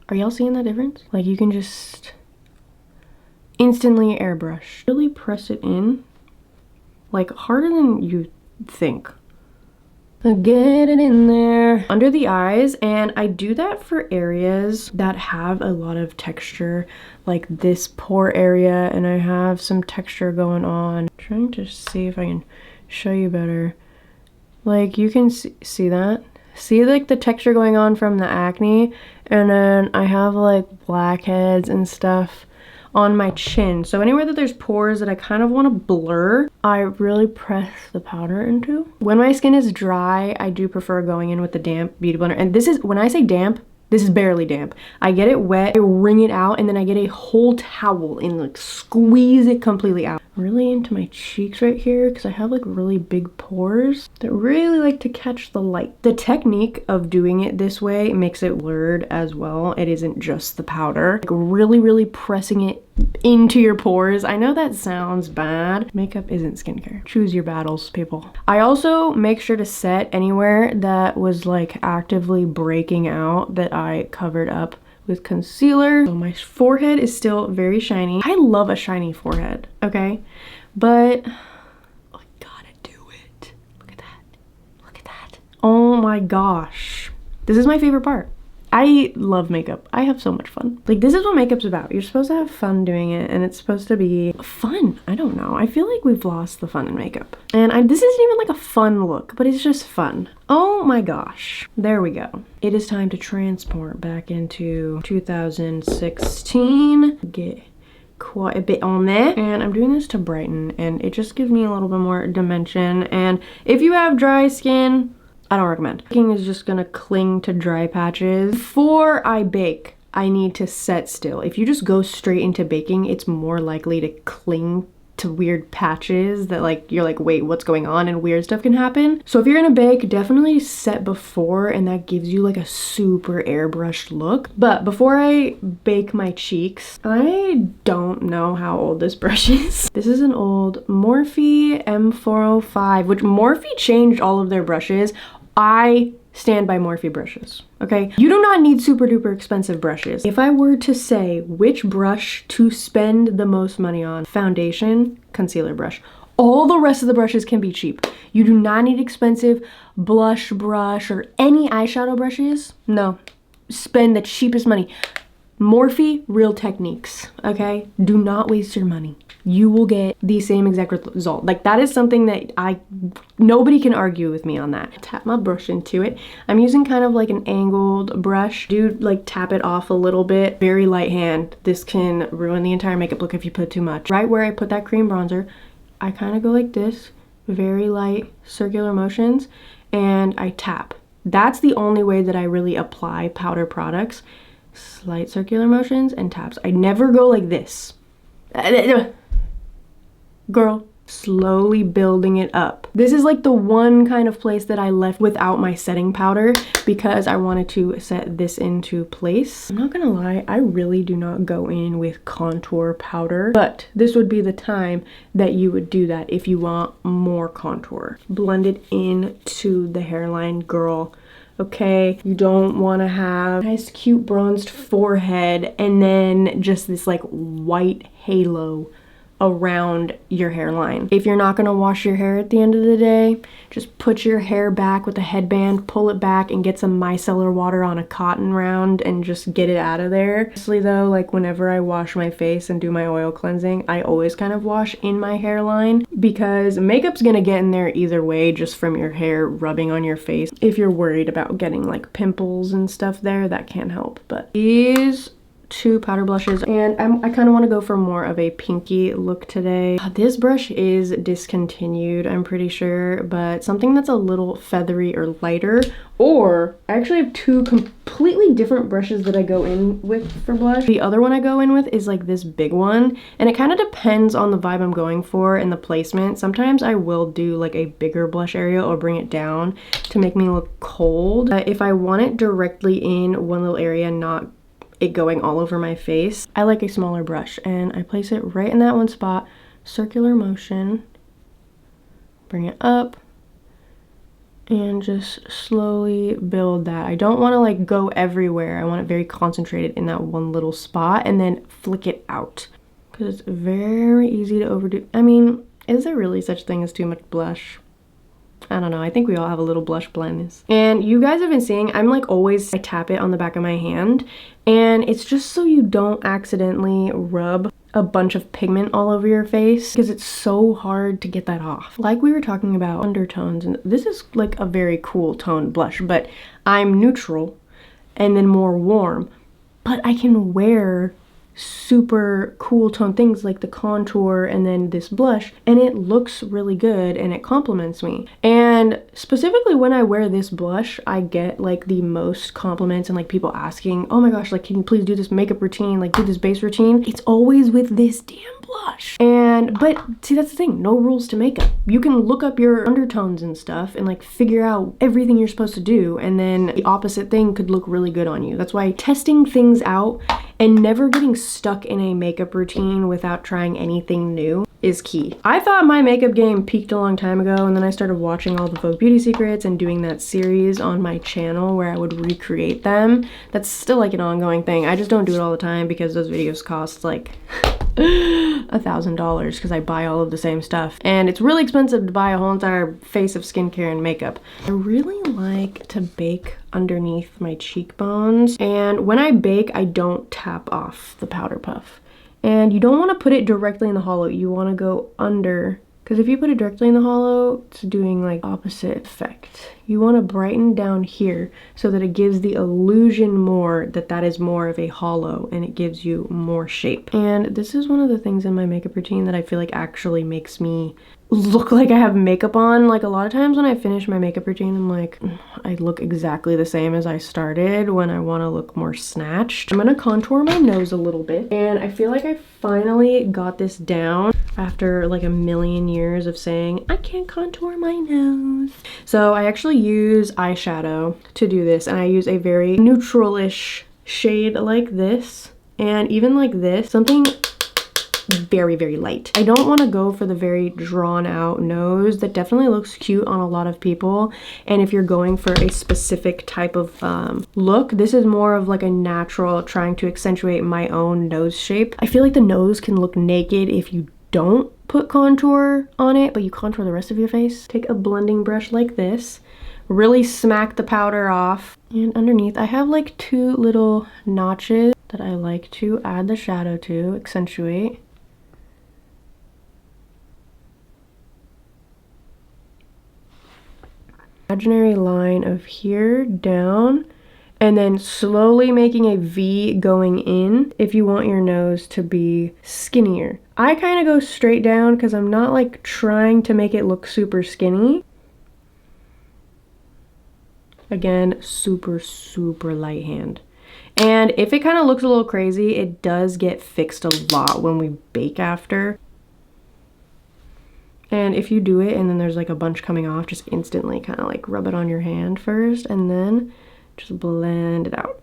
Are y'all seeing that difference? Like you can just instantly airbrush. Really press it in, like harder than you think. Get it in there under the eyes, and I do that for areas that have a lot of texture, like this pore area, and I have some texture going on. I'm trying to see if I can show you better. Like you can see that. See like the texture going on from the acne, and then I have like blackheads and stuff on my chin. So anywhere that there's pores that I kind of want to blur, I really press the powder into. When my skin is dry, I do prefer going in with the damp beauty blender. And this is, when I say damp, this is barely damp. I get it wet, I wring it out, and then I get a whole towel and like squeeze it completely out. Really into my cheeks right here because I have like really big pores that really like to catch the light. The technique of doing it this way makes it blurred as well. It isn't just the powder. Like really pressing it into your pores. I know that sounds bad. Makeup isn't skincare. Choose your battles, people. I also make sure to set anywhere that was like actively breaking out that I covered up with concealer. So my forehead is still very shiny. I love a shiny forehead, okay? But I gotta do it. Look at that. Look at that. Oh my gosh. This is my favorite part. I love makeup. I have so much fun. Like, this is what makeup's about. You're supposed to have fun doing it, and it's supposed to be fun. I don't know. I feel like we've lost the fun in makeup. And this isn't even like a fun look, but it's just fun. Oh my gosh. There we go. It is time to transport back into 2016. Get quite a bit on there. And I'm doing this to brighten, and it just gives me a little bit more dimension. And if you have dry skin, I don't recommend. Baking is just gonna cling to dry patches. Before I bake, I need to set still. If you just go straight into baking, it's more likely to cling to weird patches that like you're like, wait, what's going on, and weird stuff can happen. So if you're gonna bake, definitely set before, and that gives you like a super airbrushed look. But before I bake my cheeks, I don't know how old this brush is. This is an old Morphe M405, which Morphe changed all of their brushes. I stand by Morphe brushes, okay? You do not need super duper expensive brushes. If I were to say which brush to spend the most money on, foundation, concealer brush. All the rest of the brushes can be cheap. You do not need expensive blush brush or any eyeshadow brushes. No, spend the cheapest money. Morphe, Real Techniques, okay? Do not waste your money. You will get the same exact result. Like, that is something that nobody can argue with me on that. Tap my brush into it. I'm using kind of like an angled brush. Do like tap it off a little bit. Very light hand. This can ruin the entire makeup look if you put too much. Right where I put that cream bronzer, I kind of go like this, very light circular motions, and I tap. That's the only way that I really apply powder products. Slight circular motions and taps. I never go like this. Girl, slowly building it up. This is like the one kind of place that I left without my setting powder because I wanted to set this into place. I'm not gonna lie, I really do not go in with contour powder, but this would be the time that you would do that if you want more contour. Blend it into the hairline, girl. Okay, you don't want to have nice cute bronzed forehead and then just this like white halo around your hairline. If you're not gonna wash your hair at the end of the day, just put your hair back with a headband, pull it back, and get some micellar water on a cotton round and just get it out of there. Honestly though, like whenever I wash my face and do my oil cleansing, I always kind of wash in my hairline because makeup's gonna get in there either way just from your hair rubbing on your face. If you're worried about getting like pimples and stuff there, that can't help. But these two powder blushes, and I kind of want to go for more of a pinky look today. This brush is discontinued, I'm pretty sure, but something that's a little feathery or lighter, or I actually have two completely different brushes that I go in with for blush. The other one I go in with is like this big one, and it kind of depends on the vibe I'm going for and the placement. Sometimes I will do like a bigger blush area or bring it down to make me look cold. If I want it directly in one little area, not it going all over my face, I like a smaller brush, and I place it right in that one spot, circular motion, bring it up, and just slowly build that. I don't want to like go everywhere. I want it very concentrated in that one little spot and then flick it out because it's very easy to overdo. I mean, is there really such thing as too much blush? I don't know, I think we all have a little blush blindness. And you guys have been seeing, I'm like always, I tap it on the back of my hand, and it's just so you don't accidentally rub a bunch of pigment all over your face because it's so hard to get that off. Like we were talking about undertones, and this is like a very cool toned blush, but I'm neutral and then more warm, but I can wear super cool tone things like the contour and then this blush, and it looks really good and it compliments me. And specifically when I wear this blush, I get like the most compliments and like people asking, oh my gosh, like can you please do this makeup routine, like do this base routine. It's always with this damn blush. But see, that's the thing, no rules to makeup. You can look up your undertones and stuff and like figure out everything you're supposed to do, and then the opposite thing could look really good on you. That's why testing things out and never getting stuck in a makeup routine without trying anything new is key. I thought my makeup game peaked a long time ago, and then I started watching all the Vogue Beauty Secrets and doing that series on my channel where I would recreate them. That's still like an ongoing thing. I just don't do it all the time because those videos cost like $1,000 because I buy all of the same stuff, and it's really expensive to buy a whole entire face of skincare and makeup. I really like to bake underneath my cheekbones, and when I bake I don't tap off the powder puff, and you don't want to put it directly in the hollow. You want to go under Because if you put it directly in the hollow, it's doing like opposite effect. You want to brighten down here so that it gives the illusion more that that is more of a hollow and it gives you more shape. And this is one of the things in my makeup routine that I feel like actually makes me look like I have makeup on. Like a lot of times when I finish my makeup routine, I'm like, I look exactly the same as I started when I want to look more snatched. I'm gonna contour my nose a little bit, and I feel like I finally got this down after like a million years of saying I can't contour my nose. So I actually use eyeshadow to do this, and I use a very neutral-ish shade like this, and even like this, something very, very light. I don't want to go for the very drawn out nose. That definitely looks cute on a lot of people, and if you're going for a specific type of look, this is more of like a natural, trying to accentuate my own nose shape. I feel like the nose can look naked if you don't put contour on it, but you contour the rest of your face. Take a blending brush like this, really smack the powder off, and underneath I have like two little notches that I like to add the shadow to accentuate. Imaginary line of here down, and then slowly making a V going in if you want your nose to be skinnier. I kind of go straight down because I'm not like trying to make it look super skinny. Again, super, super light hand. And if it kind of looks a little crazy, it does get fixed a lot when we bake after. And if you do it and then there's like a bunch coming off, just instantly kind of like rub it on your hand first and then just blend it out.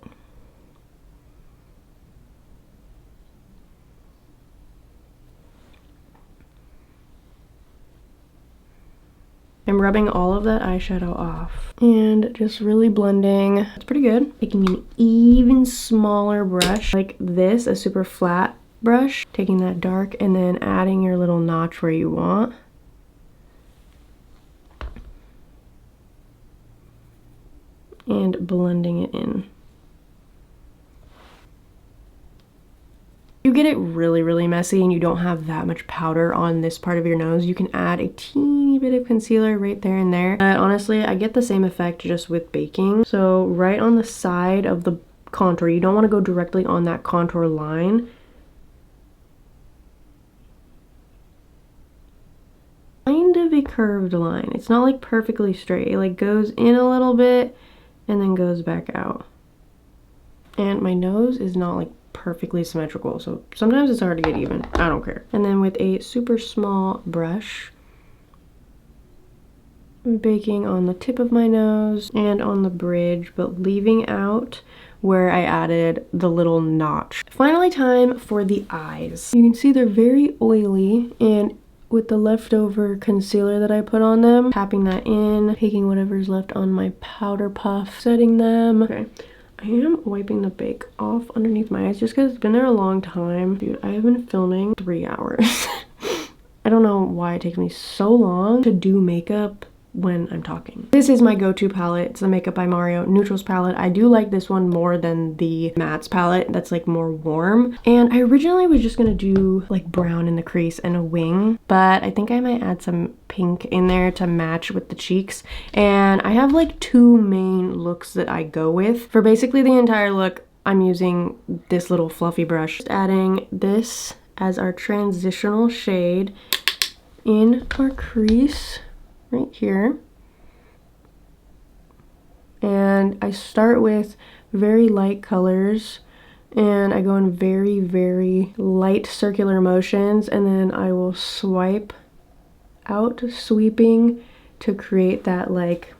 I'm rubbing all of that eyeshadow off and just really blending. It's pretty good. Taking an even smaller brush like this, a super flat brush, taking that dark and then adding your little notch where you want. And blending it in. You get it really, really messy and you don't have that much powder on this part of your nose, you can add a teeny bit of concealer right there and there. But honestly, I get the same effect just with baking. So right on the side of the contour, you don't want to go directly on that contour line. Kind of a curved line. It's not like perfectly straight. It like goes in a little bit and then goes back out. And my nose is not like perfectly symmetrical, so sometimes it's hard to get even. I don't care. And then with a super small brush, I'm baking on the tip of my nose and on the bridge, but leaving out where I added the little notch. Finally, time for the eyes. You can see they're very oily, and with the leftover concealer that I put on them, tapping that in, taking whatever's left on my powder puff, setting them. Okay, I am wiping the bake off underneath my eyes just because it's been there a long time. Dude, I have been filming 3 hours. I don't know why it takes me so long to do makeup when I'm talking. This is my go-to palette. It's the Makeup by Mario Neutrals palette. I do like this one more than the mattes palette that's like more warm. And I originally was just gonna do like brown in the crease and a wing, but I think I might add some pink in there to match with the cheeks. And I have like two main looks that I go with. For basically the entire look, I'm using this little fluffy brush. Just adding this as our transitional shade in our crease right here. And I start with very light colors and I go in very, very light circular motions, and then I will swipe out, sweeping to create that like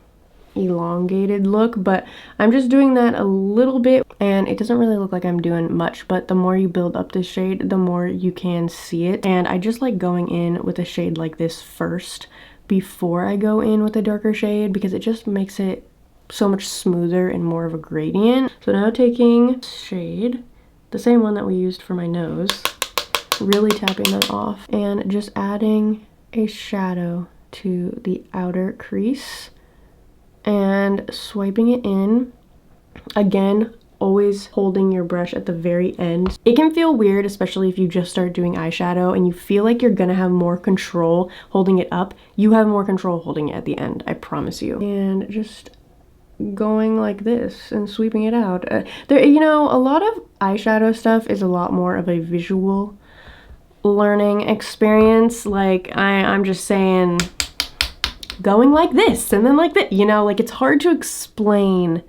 elongated look. But I'm just doing that a little bit and it doesn't really look like I'm doing much, but the more you build up this shade, the more you can see it. And I just like going in with a shade like this first before I go in with a darker shade because it just makes it so much smoother and more of a gradient. So now taking shade, the same one that we used for my nose, really tapping that off and just adding a shadow to the outer crease and swiping it in. Again, always holding your brush at the very end. It can feel weird, especially if you just start doing eyeshadow and you feel like you're gonna have more control holding it up. You have more control holding it at the end, I promise you. And just going like this and sweeping it out. You know, a lot of eyeshadow stuff is a lot more of a visual learning experience. Like I'm just saying, going like this and then like that, you know, like it's hard to explain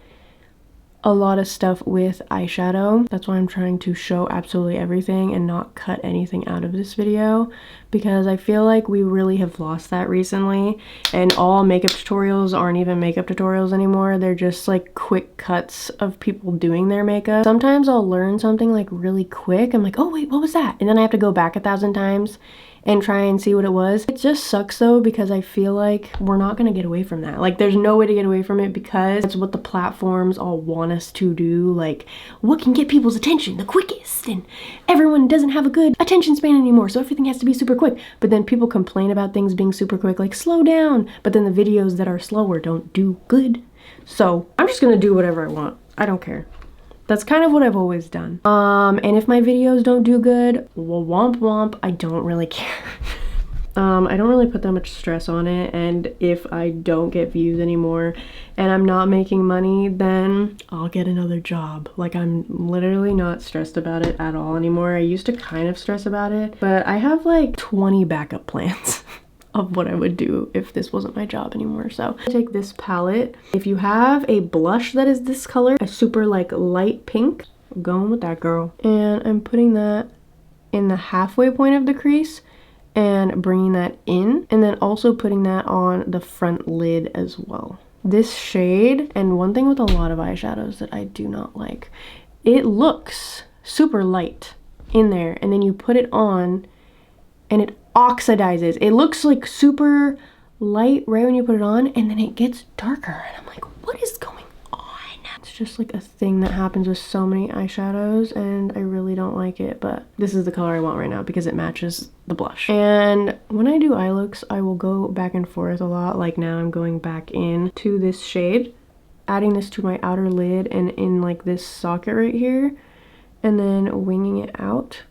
a lot of stuff with eyeshadow. That's why I'm trying to show absolutely everything and not cut anything out of this video, because I feel like we really have lost that recently, and all makeup tutorials aren't even makeup tutorials anymore. They're just like quick cuts of people doing their makeup. Sometimes I'll learn something like really quick. I'm like, oh wait, what was that? And then I have to go back 1,000 times and try and see what it was. It just sucks though, because I feel like we're not gonna get away from that. Like there's no way to get away from it, because that's what the platforms all want us to do. Like, what can get people's attention the quickest? And everyone doesn't have a good attention span anymore, so everything has to be super quick. But then people complain about things being super quick, like slow down. But then the videos that are slower don't do good. So I'm just gonna do whatever I want. I don't care. That's kind of what I've always done. And if my videos don't do good, well, womp womp, I don't really care. I don't really put that much stress on it, and if I don't get views anymore and I'm not making money, then I'll get another job. Like, I'm literally not stressed about it at all anymore. I used to kind of stress about it, but I have like 20 backup plans of what I would do if this wasn't my job anymore. So I take this palette. If you have a blush that is this color, a super like light pink, I'm going with that, girl. And I'm putting that in the halfway point of the crease and bringing that in, and then also putting that on the front lid as well. This shade, and one thing with a lot of eyeshadows that I do not like, it looks super light in there, and then you put it on and it oxidizes. It looks like super light right when you put it on, and then it gets darker, and I'm like, what is going on? It's just like a thing that happens with so many eyeshadows, and I really don't like it, but this is the color I want right now because it matches the blush. And when I do eye looks, I will go back and forth a lot. Like now I'm going back in to this shade, adding this to my outer lid and in like this socket right here, and then winging it out.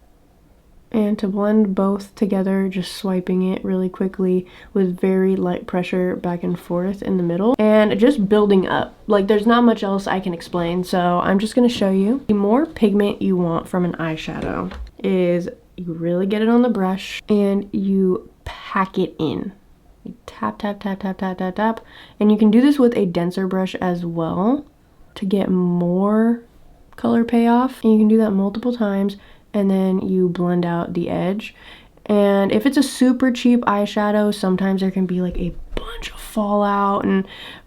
And to blend both together, just swiping it really quickly with very light pressure back and forth in the middle, and just building up. Like, there's not much else I can explain, so I'm just gonna show you. The more pigment you want from an eyeshadow is you really get it on the brush and you pack it in. You tap, tap, tap, tap, tap, tap, tap. And you can do this with a denser brush as well to get more color payoff. And you can do that multiple times, and then you blend out the edge. And if it's a super cheap eyeshadow, sometimes there can be like a bunch of fallout,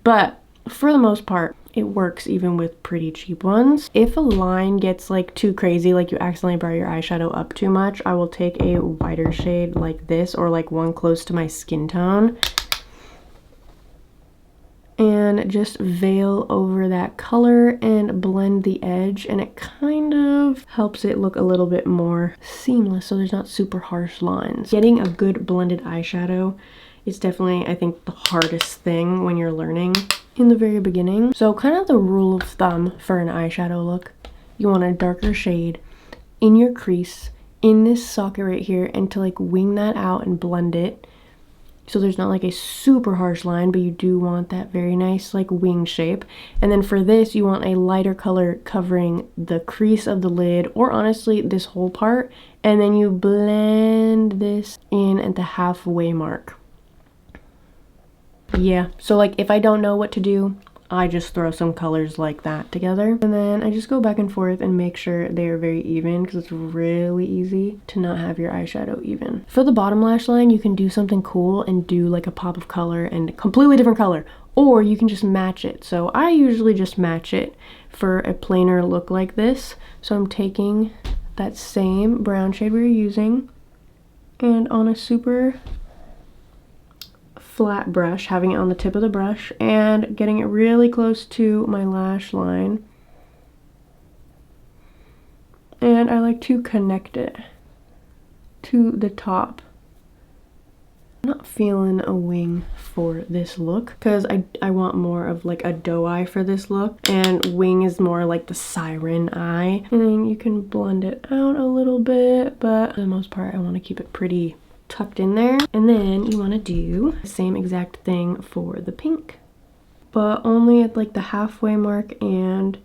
but for the most part it works even with pretty cheap ones. If a line gets like too crazy, like you accidentally brought your eyeshadow up too much, I will take a whiter shade like this, or like one close to my skin tone, and just veil over that color and blend the edge, and it kind of helps it look a little bit more seamless so there's not super harsh lines. Getting a good blended eyeshadow is definitely, I think, the hardest thing when you're learning in the very beginning. So kind of the rule of thumb for an eyeshadow look, you want a darker shade in your crease in this socket right here, and to like wing that out and blend it so there's not like a super harsh line, but you do want that very nice like wing shape. And then for this, you want a lighter color covering the crease of the lid, or honestly this whole part, and then you blend this in at the halfway mark. Yeah, so like if I don't know what to do, I just throw some colors like that together, and then I just go back and forth and make sure they are very even, because it's really easy to not have your eyeshadow even. For the bottom lash line, you can do something cool and do like a pop of color and a completely different color, or you can just match it. So I usually just match it for a plainer look like this. So I'm taking that same brown shade we were using, and on a super flat brush, having it on the tip of the brush and getting it really close to my lash line, and I like to connect it to the top. I'm not feeling a wing for this look because I want more of like a doe eye for this look, and wing is more like the siren eye. And then you can blend it out a little bit, but for the most part I want to keep it pretty tucked in there. And then you want to do the same exact thing for the pink, but only at like the halfway mark and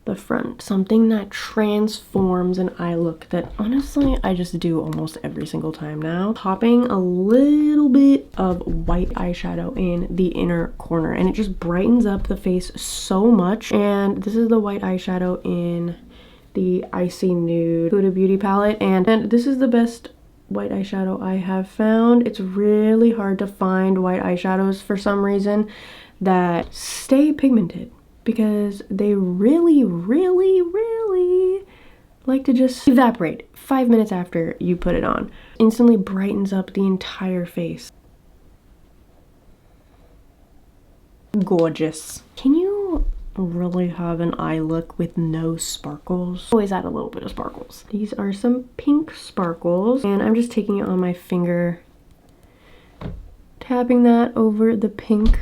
the front. Something that transforms an eye look that honestly I just do almost every single time now. Popping a little bit of white eyeshadow in the inner corner, and it just brightens up the face so much. And this is the white eyeshadow in the Icy Nude Huda Beauty palette, and this is the best white eyeshadow I have found. It's really hard to find white eyeshadows for some reason that stay pigmented, because they really like to just evaporate 5 minutes after you put it on. Instantly brightens up the entire face. Gorgeous. Can you really have an eye look with no sparkles? Always add a little bit of sparkles. These are some pink sparkles, and I'm just taking it on my finger, tapping that over the pink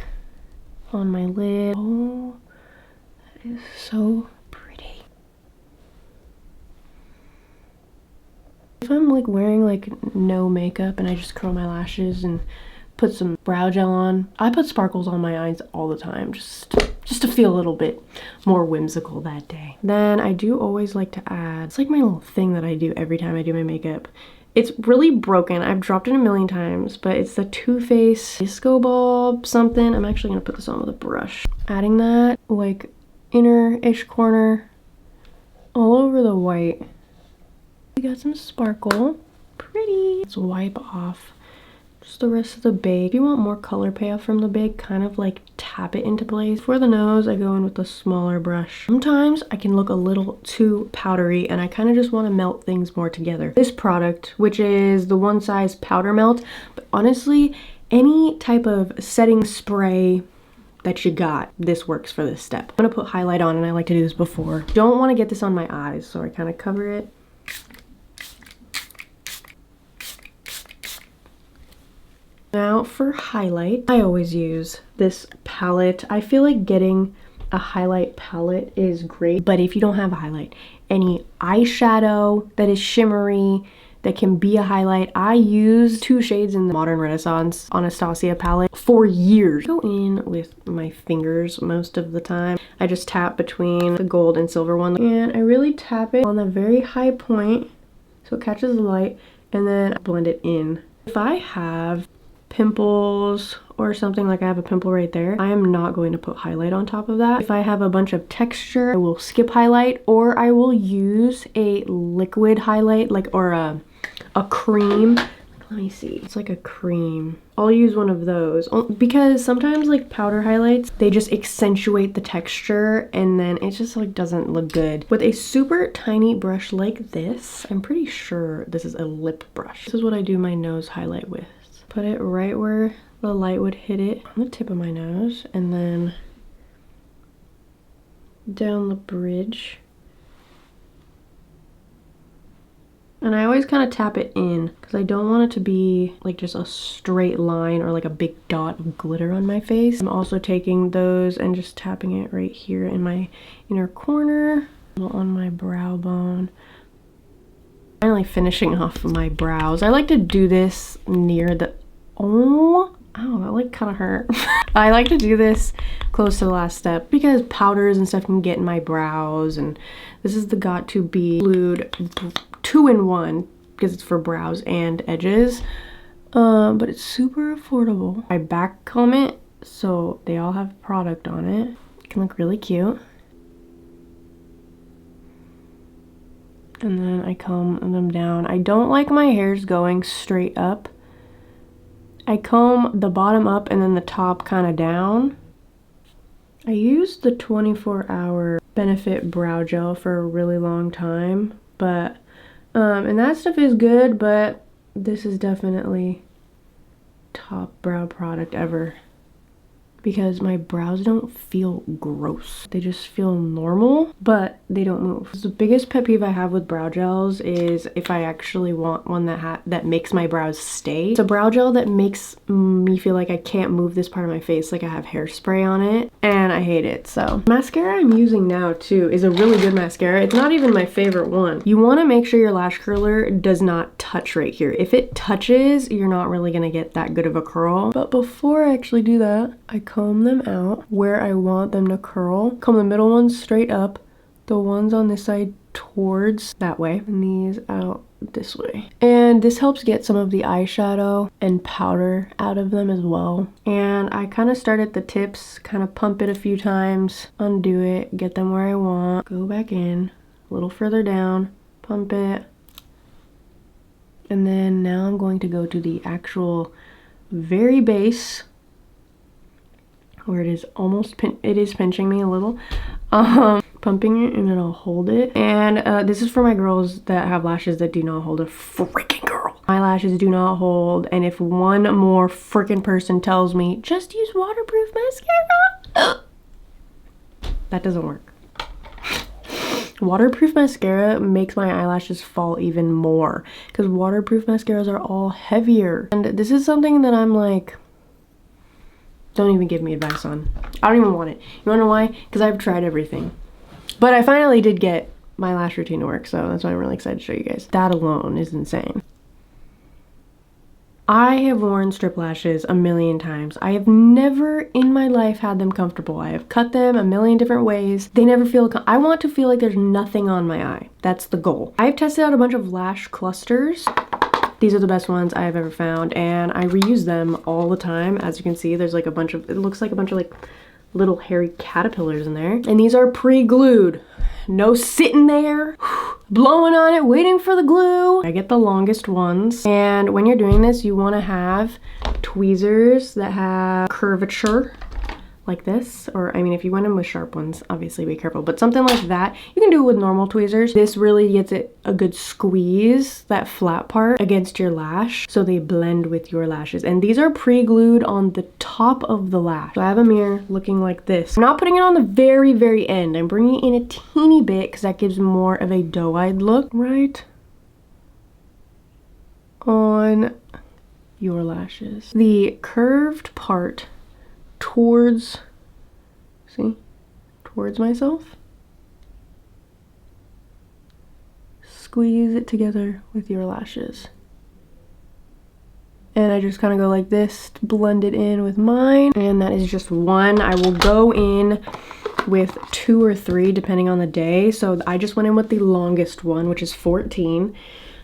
on my lid. Oh, that is so pretty. If I'm like wearing like no makeup and I just curl my lashes and put some brow gel on, I put sparkles on my eyes all the time, just to feel a little bit more whimsical that day. Then I do always like to add, it's like my little thing that I do every time I do my makeup. It's really broken, I've dropped it a million times, but it's the Too Faced Disco Ball something. I'm actually gonna put this on with a brush. Adding that like inner-ish corner all over the white. We got some sparkle. Pretty. Let's wipe off just the rest of the bake. If you want more color payoff from the bake, kind of like tap it into place. For the nose, I go in with the smaller brush. Sometimes I can look a little too powdery and I kind of just want to melt things more together. This product, which is the One Size Powder Melt, but honestly, any type of setting spray that you got, this works for this step. I'm gonna put highlight on, and I like to do this before. Don't want to get this on my eyes, so I kind of cover it. Now for highlight, I always use this palette. I feel like getting a highlight palette is great, but if you don't have a highlight, any eyeshadow that is shimmery, that can be a highlight. I use 2 shades in the Modern Renaissance Anastasia palette for years. I go in with my fingers most of the time. I just tap between the gold and silver one, and I really tap it on the very high point so it catches the light, and then I blend it in. If I have pimples or something, like I have a pimple right there, I am not going to put highlight on top of that. If I have a bunch of texture, I will skip highlight, or I will use a liquid highlight, like, or a cream. Let me see, it's like a cream. I'll use one of those because sometimes like powder highlights, they just accentuate the texture and then it just like doesn't look good. With a super tiny brush like this, I'm pretty sure this is a lip brush. This is what I do my nose highlight with. Put it right where the light would hit it, on the tip of my nose, and then down the bridge. And I always kind of tap it in because I don't want it to be like just a straight line or like a big dot of glitter on my face. I'm also taking those and just tapping it right here in my inner corner, on my brow bone. Finally finishing off my brows. I like to do this near the, oh, ow, that like kind of hurt. I like to do this close to the last step because powders and stuff can get in my brows, and this is the Got2b Glued 2-in-1 because it's for brows and edges, but it's super affordable. I back comb it so they all have product on it. It can look really cute. And then I comb them down. I don't like my hairs going straight up. I comb the bottom up and then the top kind of down. I used the 24-hour Benefit brow gel for a really long time, but and that stuff is good, but this is definitely top brow product ever. because my brows don't feel gross. They just feel normal, but they don't move. The biggest pet peeve I have with brow gels is if I actually want one that makes my brows stay. It's a brow gel that makes me feel like I can't move this part of my face, like I have hairspray on it, and I hate it. So mascara I'm using now too is a really good mascara. It's not even my favorite one. You want to make sure your lash curler does not touch right here. If it touches, you're not really gonna get that good of a curl. But before I actually do that, I comb them out where I want them to curl. Comb the middle ones straight up, the ones on this side towards that way, and these out this way. And this helps get some of the eyeshadow and powder out of them as well. And I kind of start at the tips, kind of pump it a few times, undo it, get them where I want, go back in, a little further down, pump it. And then now I'm going to go to the actual very base where it is almost it is pinching me a little, pumping it, and then I'll hold it. And this is for my girls that have lashes that do not hold a freaking curl. My lashes do not hold, and if one more freaking person tells me just use waterproof mascara, that doesn't work. Waterproof mascara makes my eyelashes fall even more because waterproof mascaras are all heavier. And this is something that I'm like, don't even give me advice on. I don't even want it. You wanna know why? Because I've tried everything. But I finally did get my lash routine to work, so that's why I'm really excited to show you guys. That alone is insane. I have worn strip lashes a million times. I have never in my life had them comfortable. I have cut them a million different ways. They never feel, I want to feel like there's nothing on my eye. That's the goal. I've tested out a bunch of lash clusters. These are the best ones I've ever found, and I reuse them all the time. As you can see, there's like a bunch of, it looks like a bunch of like little hairy caterpillars in there. And these are pre-glued. No sitting there, blowing on it, waiting for the glue. I get the longest ones. And when you're doing this, you wanna have tweezers that have curvature, like this. Or, I mean, if you want them with sharp ones, obviously be careful, but something like that. You can do it with normal tweezers. This really gets it a good squeeze, that flat part, against your lash, so they blend with your lashes. And these are pre-glued on the top of the lash. So I have a mirror looking like this. I'm not putting it on the very, very end. I'm bringing it in a teeny bit because that gives more of a doe-eyed look, right on your lashes. The curved part towards, see, towards myself. Squeeze it together with your lashes. And I just kind of go like this to blend it in with mine. And that is just one. I will go in with 2 or 3 depending on the day. So I just went in with the longest one, which is 14.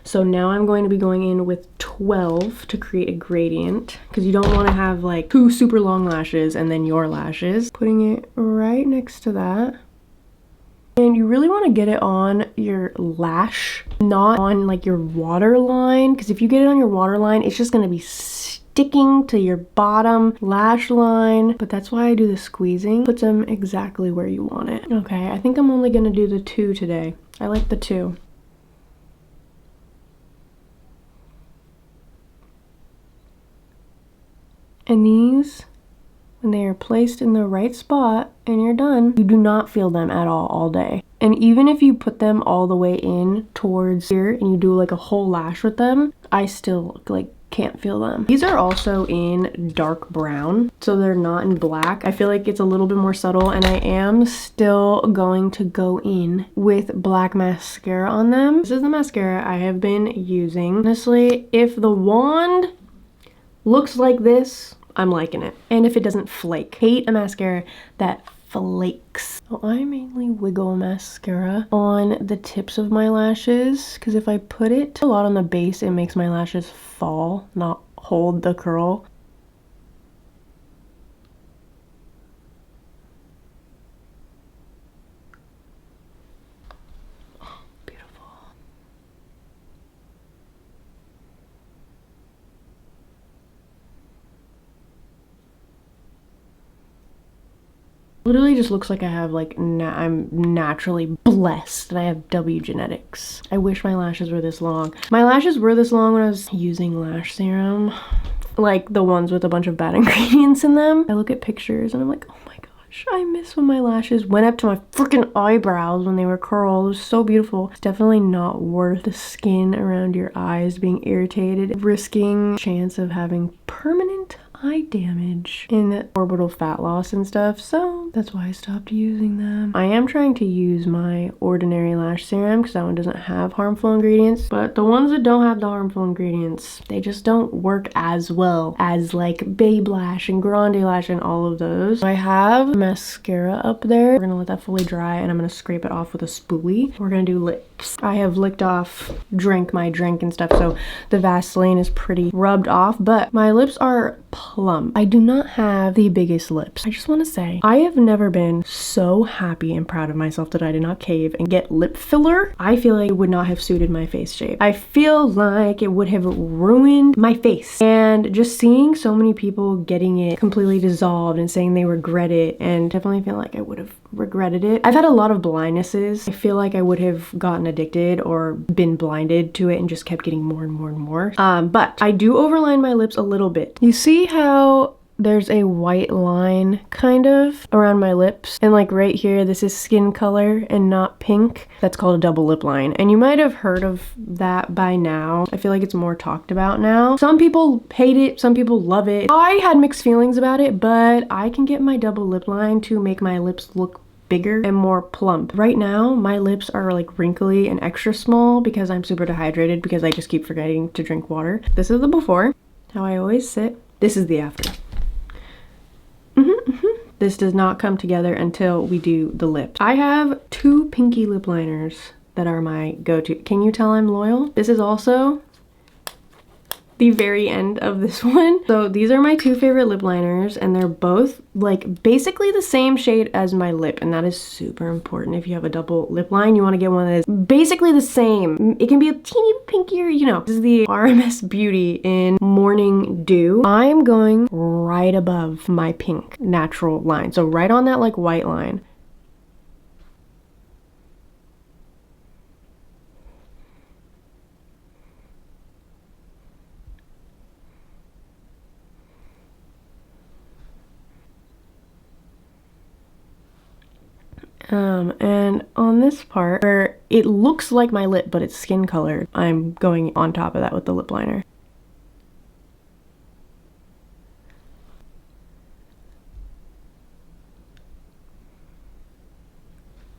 So now I'm going to be going in with 12 to create a gradient, because you don't want to have like 2 super long lashes and then your lashes. Putting it right next to that. And you really want to get it on your lash, not on like your waterline, because if you get it on your waterline, it's just going to be sticking to your bottom lash line. But that's why I do the squeezing. Puts them exactly where you want it. Okay, I think I'm only going to do the 2 today. I like the 2. And these, when they are placed in the right spot and you're done, you do not feel them at all day. And even if you put them all the way in towards here and you do like a whole lash with them, I still like can't feel them. These are also in dark brown, so they're not in black. I feel like it's a little bit more subtle, and I am still going to go in with black mascara on them. This is the mascara I have been using. Honestly, if the wand looks like this, I'm liking it. And if it doesn't flake. Hate a mascara that flakes. So I mainly wiggle mascara on the tips of my lashes, because if I put it a lot on the base, it makes my lashes fall, not hold the curl. Literally just looks like I have like, I'm naturally blessed and I have W genetics. I wish my lashes were this long. My lashes were this long when I was using lash serum like the ones with a bunch of bad ingredients in them. I look at pictures and I'm like, oh my gosh, I miss when my lashes went up to my freaking eyebrows when they were curled. It was so beautiful. It's definitely not worth the skin around your eyes being irritated, risking chance of having permanent eye damage and orbital fat loss and stuff, so that's why I stopped using them. I am trying to use my ordinary lash serum because that one doesn't have harmful ingredients, but the ones that don't have the harmful ingredients, they just don't work as well as like Babe Lash and Grande Lash and all of those. I have mascara up there. We're gonna let that fully dry and I'm gonna scrape it off with a spoolie. We're gonna do lips. I have licked off, drank my drink and stuff, so the Vaseline is pretty rubbed off, but my lips are plump. I do not have the biggest lips. I just want to say, I have never been so happy and proud of myself that I did not cave and get lip filler. I feel like it would not have suited my face shape. I feel like it would have ruined my face. And just seeing so many people getting it completely dissolved and saying they regret it, and definitely feel like I would have regretted it. I've had a lot of blindnesses. I feel like I would have gotten addicted or been blinded to it and just kept getting more and more and more. But I do overline my lips a little bit. You see how there's a white line kind of around my lips, and like right here this is skin color and not pink. That's called a double lip line, and you might have heard of that by now. I feel like it's more talked about now. Some people hate it, some people love it. I had mixed feelings about it, but I can get my double lip line to make my lips look bigger and more plump. Right now my lips are like wrinkly and extra small because I'm super dehydrated because I just keep forgetting to drink water. This is the before, how I always sit. This is the after. This does not come together until we do the lips. I have two pinky lip liners that are my go-to. Can you tell I'm loyal? This is also the very end of this one. So these are my two favorite lip liners, and they're both like basically the same shade as my lip, and that is super important. If you have a double lip line, you want to get one that is basically the same. It can be a teeny pinkier, you know. This is the RMS Beauty in Morning Dew. I'm going right above my pink natural line, so right on that like white line. And on this part where it looks like my lip but it's skin colored, I'm going on top of that with the lip liner.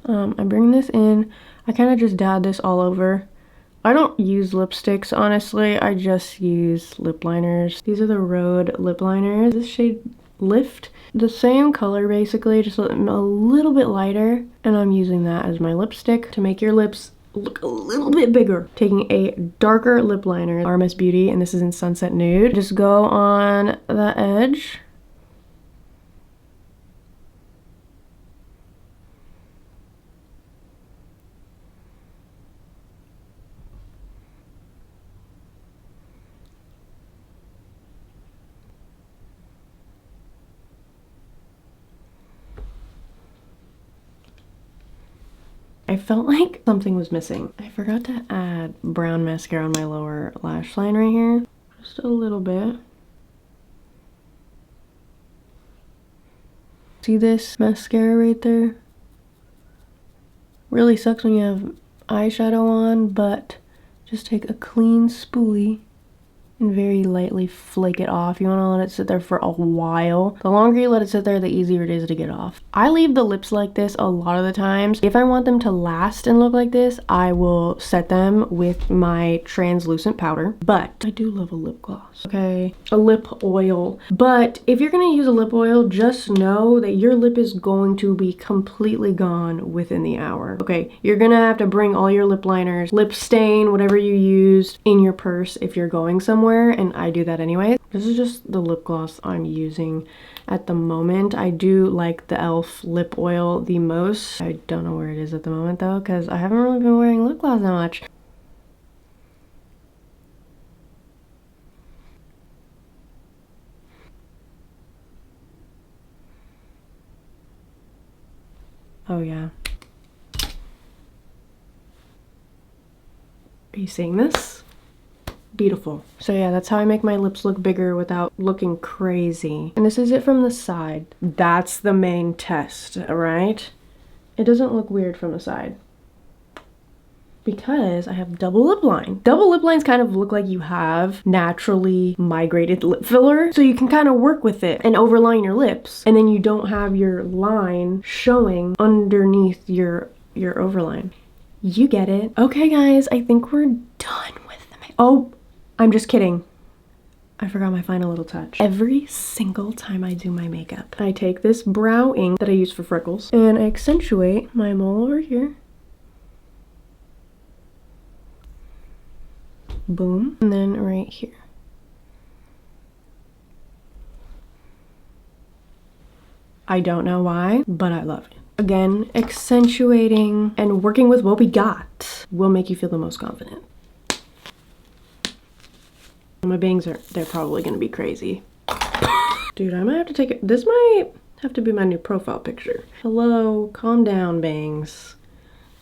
I bring this in. I kind of just dab this all over. I don't use lipsticks, honestly. I just use lip liners. These are the Rhode lip liners. This shade Lift. The same color basically, just a little bit lighter. And I'm using that as my lipstick to make your lips look a little bit bigger. Taking a darker lip liner, RMS Beauty, and this is in Sunset Nude. Just go on the edge. I felt like something was missing. I forgot to add brown mascara on my lower lash line right here. Just a little bit. See this mascara right there? Really sucks when you have eyeshadow on, but just take a clean spoolie and very lightly flake it off. You want to let it sit there for a while. The longer you let it sit there, the easier it is to get off. I leave the lips like this a lot of the times. If I want them to last and look like this, I will set them with my translucent powder. But I do love a lip gloss. Okay, a lip oil. But if you're gonna use a lip oil, just know that your lip is going to be completely gone within the hour. Okay, you're gonna have to bring all your lip liners, lip stain, whatever you used, in your purse if you're going somewhere. And I do that anyway. This is just the lip gloss I'm using at the moment. I do like the e.l.f. lip oil the most. I don't know where it is at the moment though, because I haven't really been wearing lip gloss that much. Oh yeah. Are you seeing this? beautiful. So yeah, that's how I make my lips look bigger without looking crazy. And this is it from the side. That's the main test, right? It doesn't look weird from the side because I have double lip line. Double lip lines kind of look like you have naturally migrated lip filler, so you can kind of work with it and overline your lips, and then you don't have your line showing underneath your overline. You get it. Okay guys, I think we're done with the makeup. Oh, I'm just kidding. I forgot my final little touch. Every single time I do my makeup, I take this brow ink that I use for freckles and I accentuate my mole over here. Boom. And then right here. I don't know why, but I love it. Again, accentuating and working with what we got will make you feel the most confident. My bangs they're probably gonna be crazy. Dude, I might have to take it. This might have to be my new profile picture. Hello, calm down, bangs.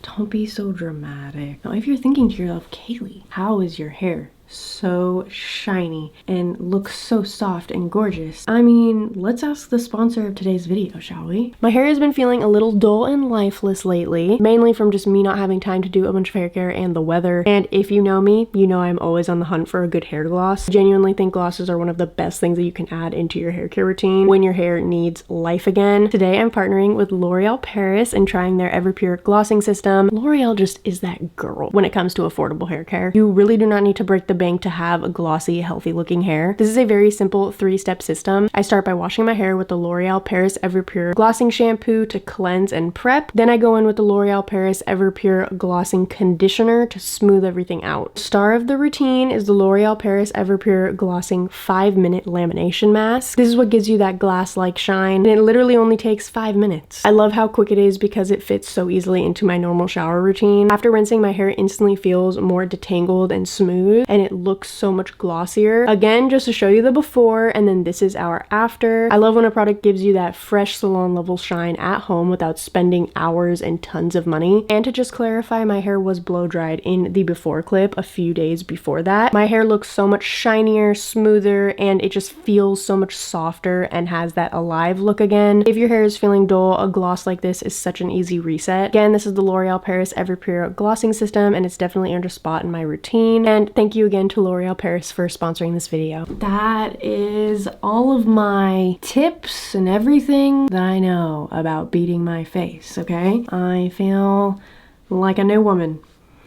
Don't be so dramatic. Now, if you're thinking to yourself, Kaylee, how is your hair so shiny and looks so soft and gorgeous? I mean, let's ask the sponsor of today's video, shall we? My hair has been feeling a little dull and lifeless lately, mainly from just me not having time to do a bunch of hair care and the weather. And if you know me, you know I'm always on the hunt for a good hair gloss. I genuinely think glosses are one of the best things that you can add into your hair care routine when your hair needs life again. Today I'm partnering with L'Oreal Paris and trying their Everpure glossing system. L'Oreal just is that girl when it comes to affordable hair care. You really do not need to break the bank to have a glossy, healthy looking hair. This is a very simple 3-step system. I start by washing my hair with the L'Oreal Paris Everpure glossing shampoo to cleanse and prep. Then I go in with the L'Oreal Paris Everpure glossing conditioner to smooth everything out. Star of the routine is the L'Oreal Paris Everpure glossing 5-minute lamination mask. This is what gives you that glass-like shine, and it literally only takes 5 minutes. I love how quick it is because it fits so easily into my normal shower routine. After rinsing, my hair instantly feels more detangled and smooth, and it looks so much glossier. Again, just to show you the before, and then this is our after. I love when a product gives you that fresh salon level shine at home without spending hours and tons of money. And to just clarify, my hair was blow dried in the before clip a few days before that. My hair looks so much shinier, smoother, and it just feels so much softer and has that alive look again. If your hair is feeling dull, a gloss like this is such an easy reset. Again, this is the L'Oreal Paris Everpure glossing system, and it's definitely earned a spot in my routine. And thank you again to L'Oreal Paris for sponsoring this video. That is all of my tips and everything that I know about beating my face, okay? I feel like a new woman.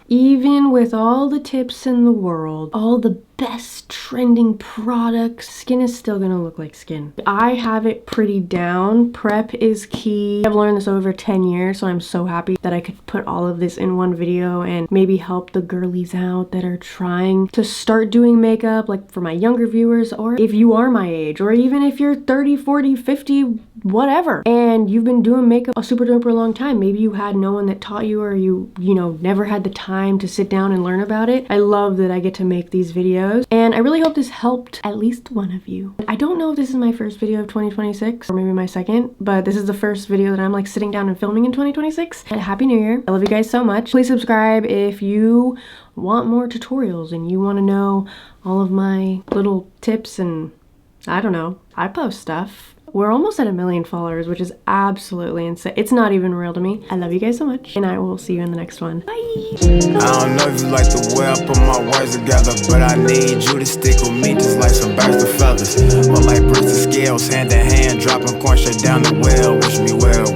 Even with all the tips in the world, all the best trending products, skin is still gonna look like skin. I have it pretty down. Prep is key. I've learned this over 10 years, so I'm so happy that I could put all of this in one video and maybe help the girlies out that are trying to start doing makeup, like for my younger viewers, or if you are my age, or even if you're 30, 40, 50, whatever, and you've been doing makeup a super duper long time. Maybe you had no one that taught you, or you know, never had the time to sit down and learn about it. I love that I get to make these videos, and I really hope this helped at least one of you. I don't know if this is my first video of 2026 or maybe my second, but this is the first video that I'm like sitting down and filming in 2026. And Happy New Year. I love you guys so much. Please subscribe if you want more tutorials and you want to know all of my little tips, and I don't know, I post stuff. We're almost at 1 million followers, which is absolutely insane. It's not even real to me. I love you guys so much, and I will see you in the next one. Bye! I don't know if you like the way I put my words together, but I need you to stick with me just like some birds of feathers. Or like bricks and scales, hand in hand, dropping corn straight down the well. Wish me well.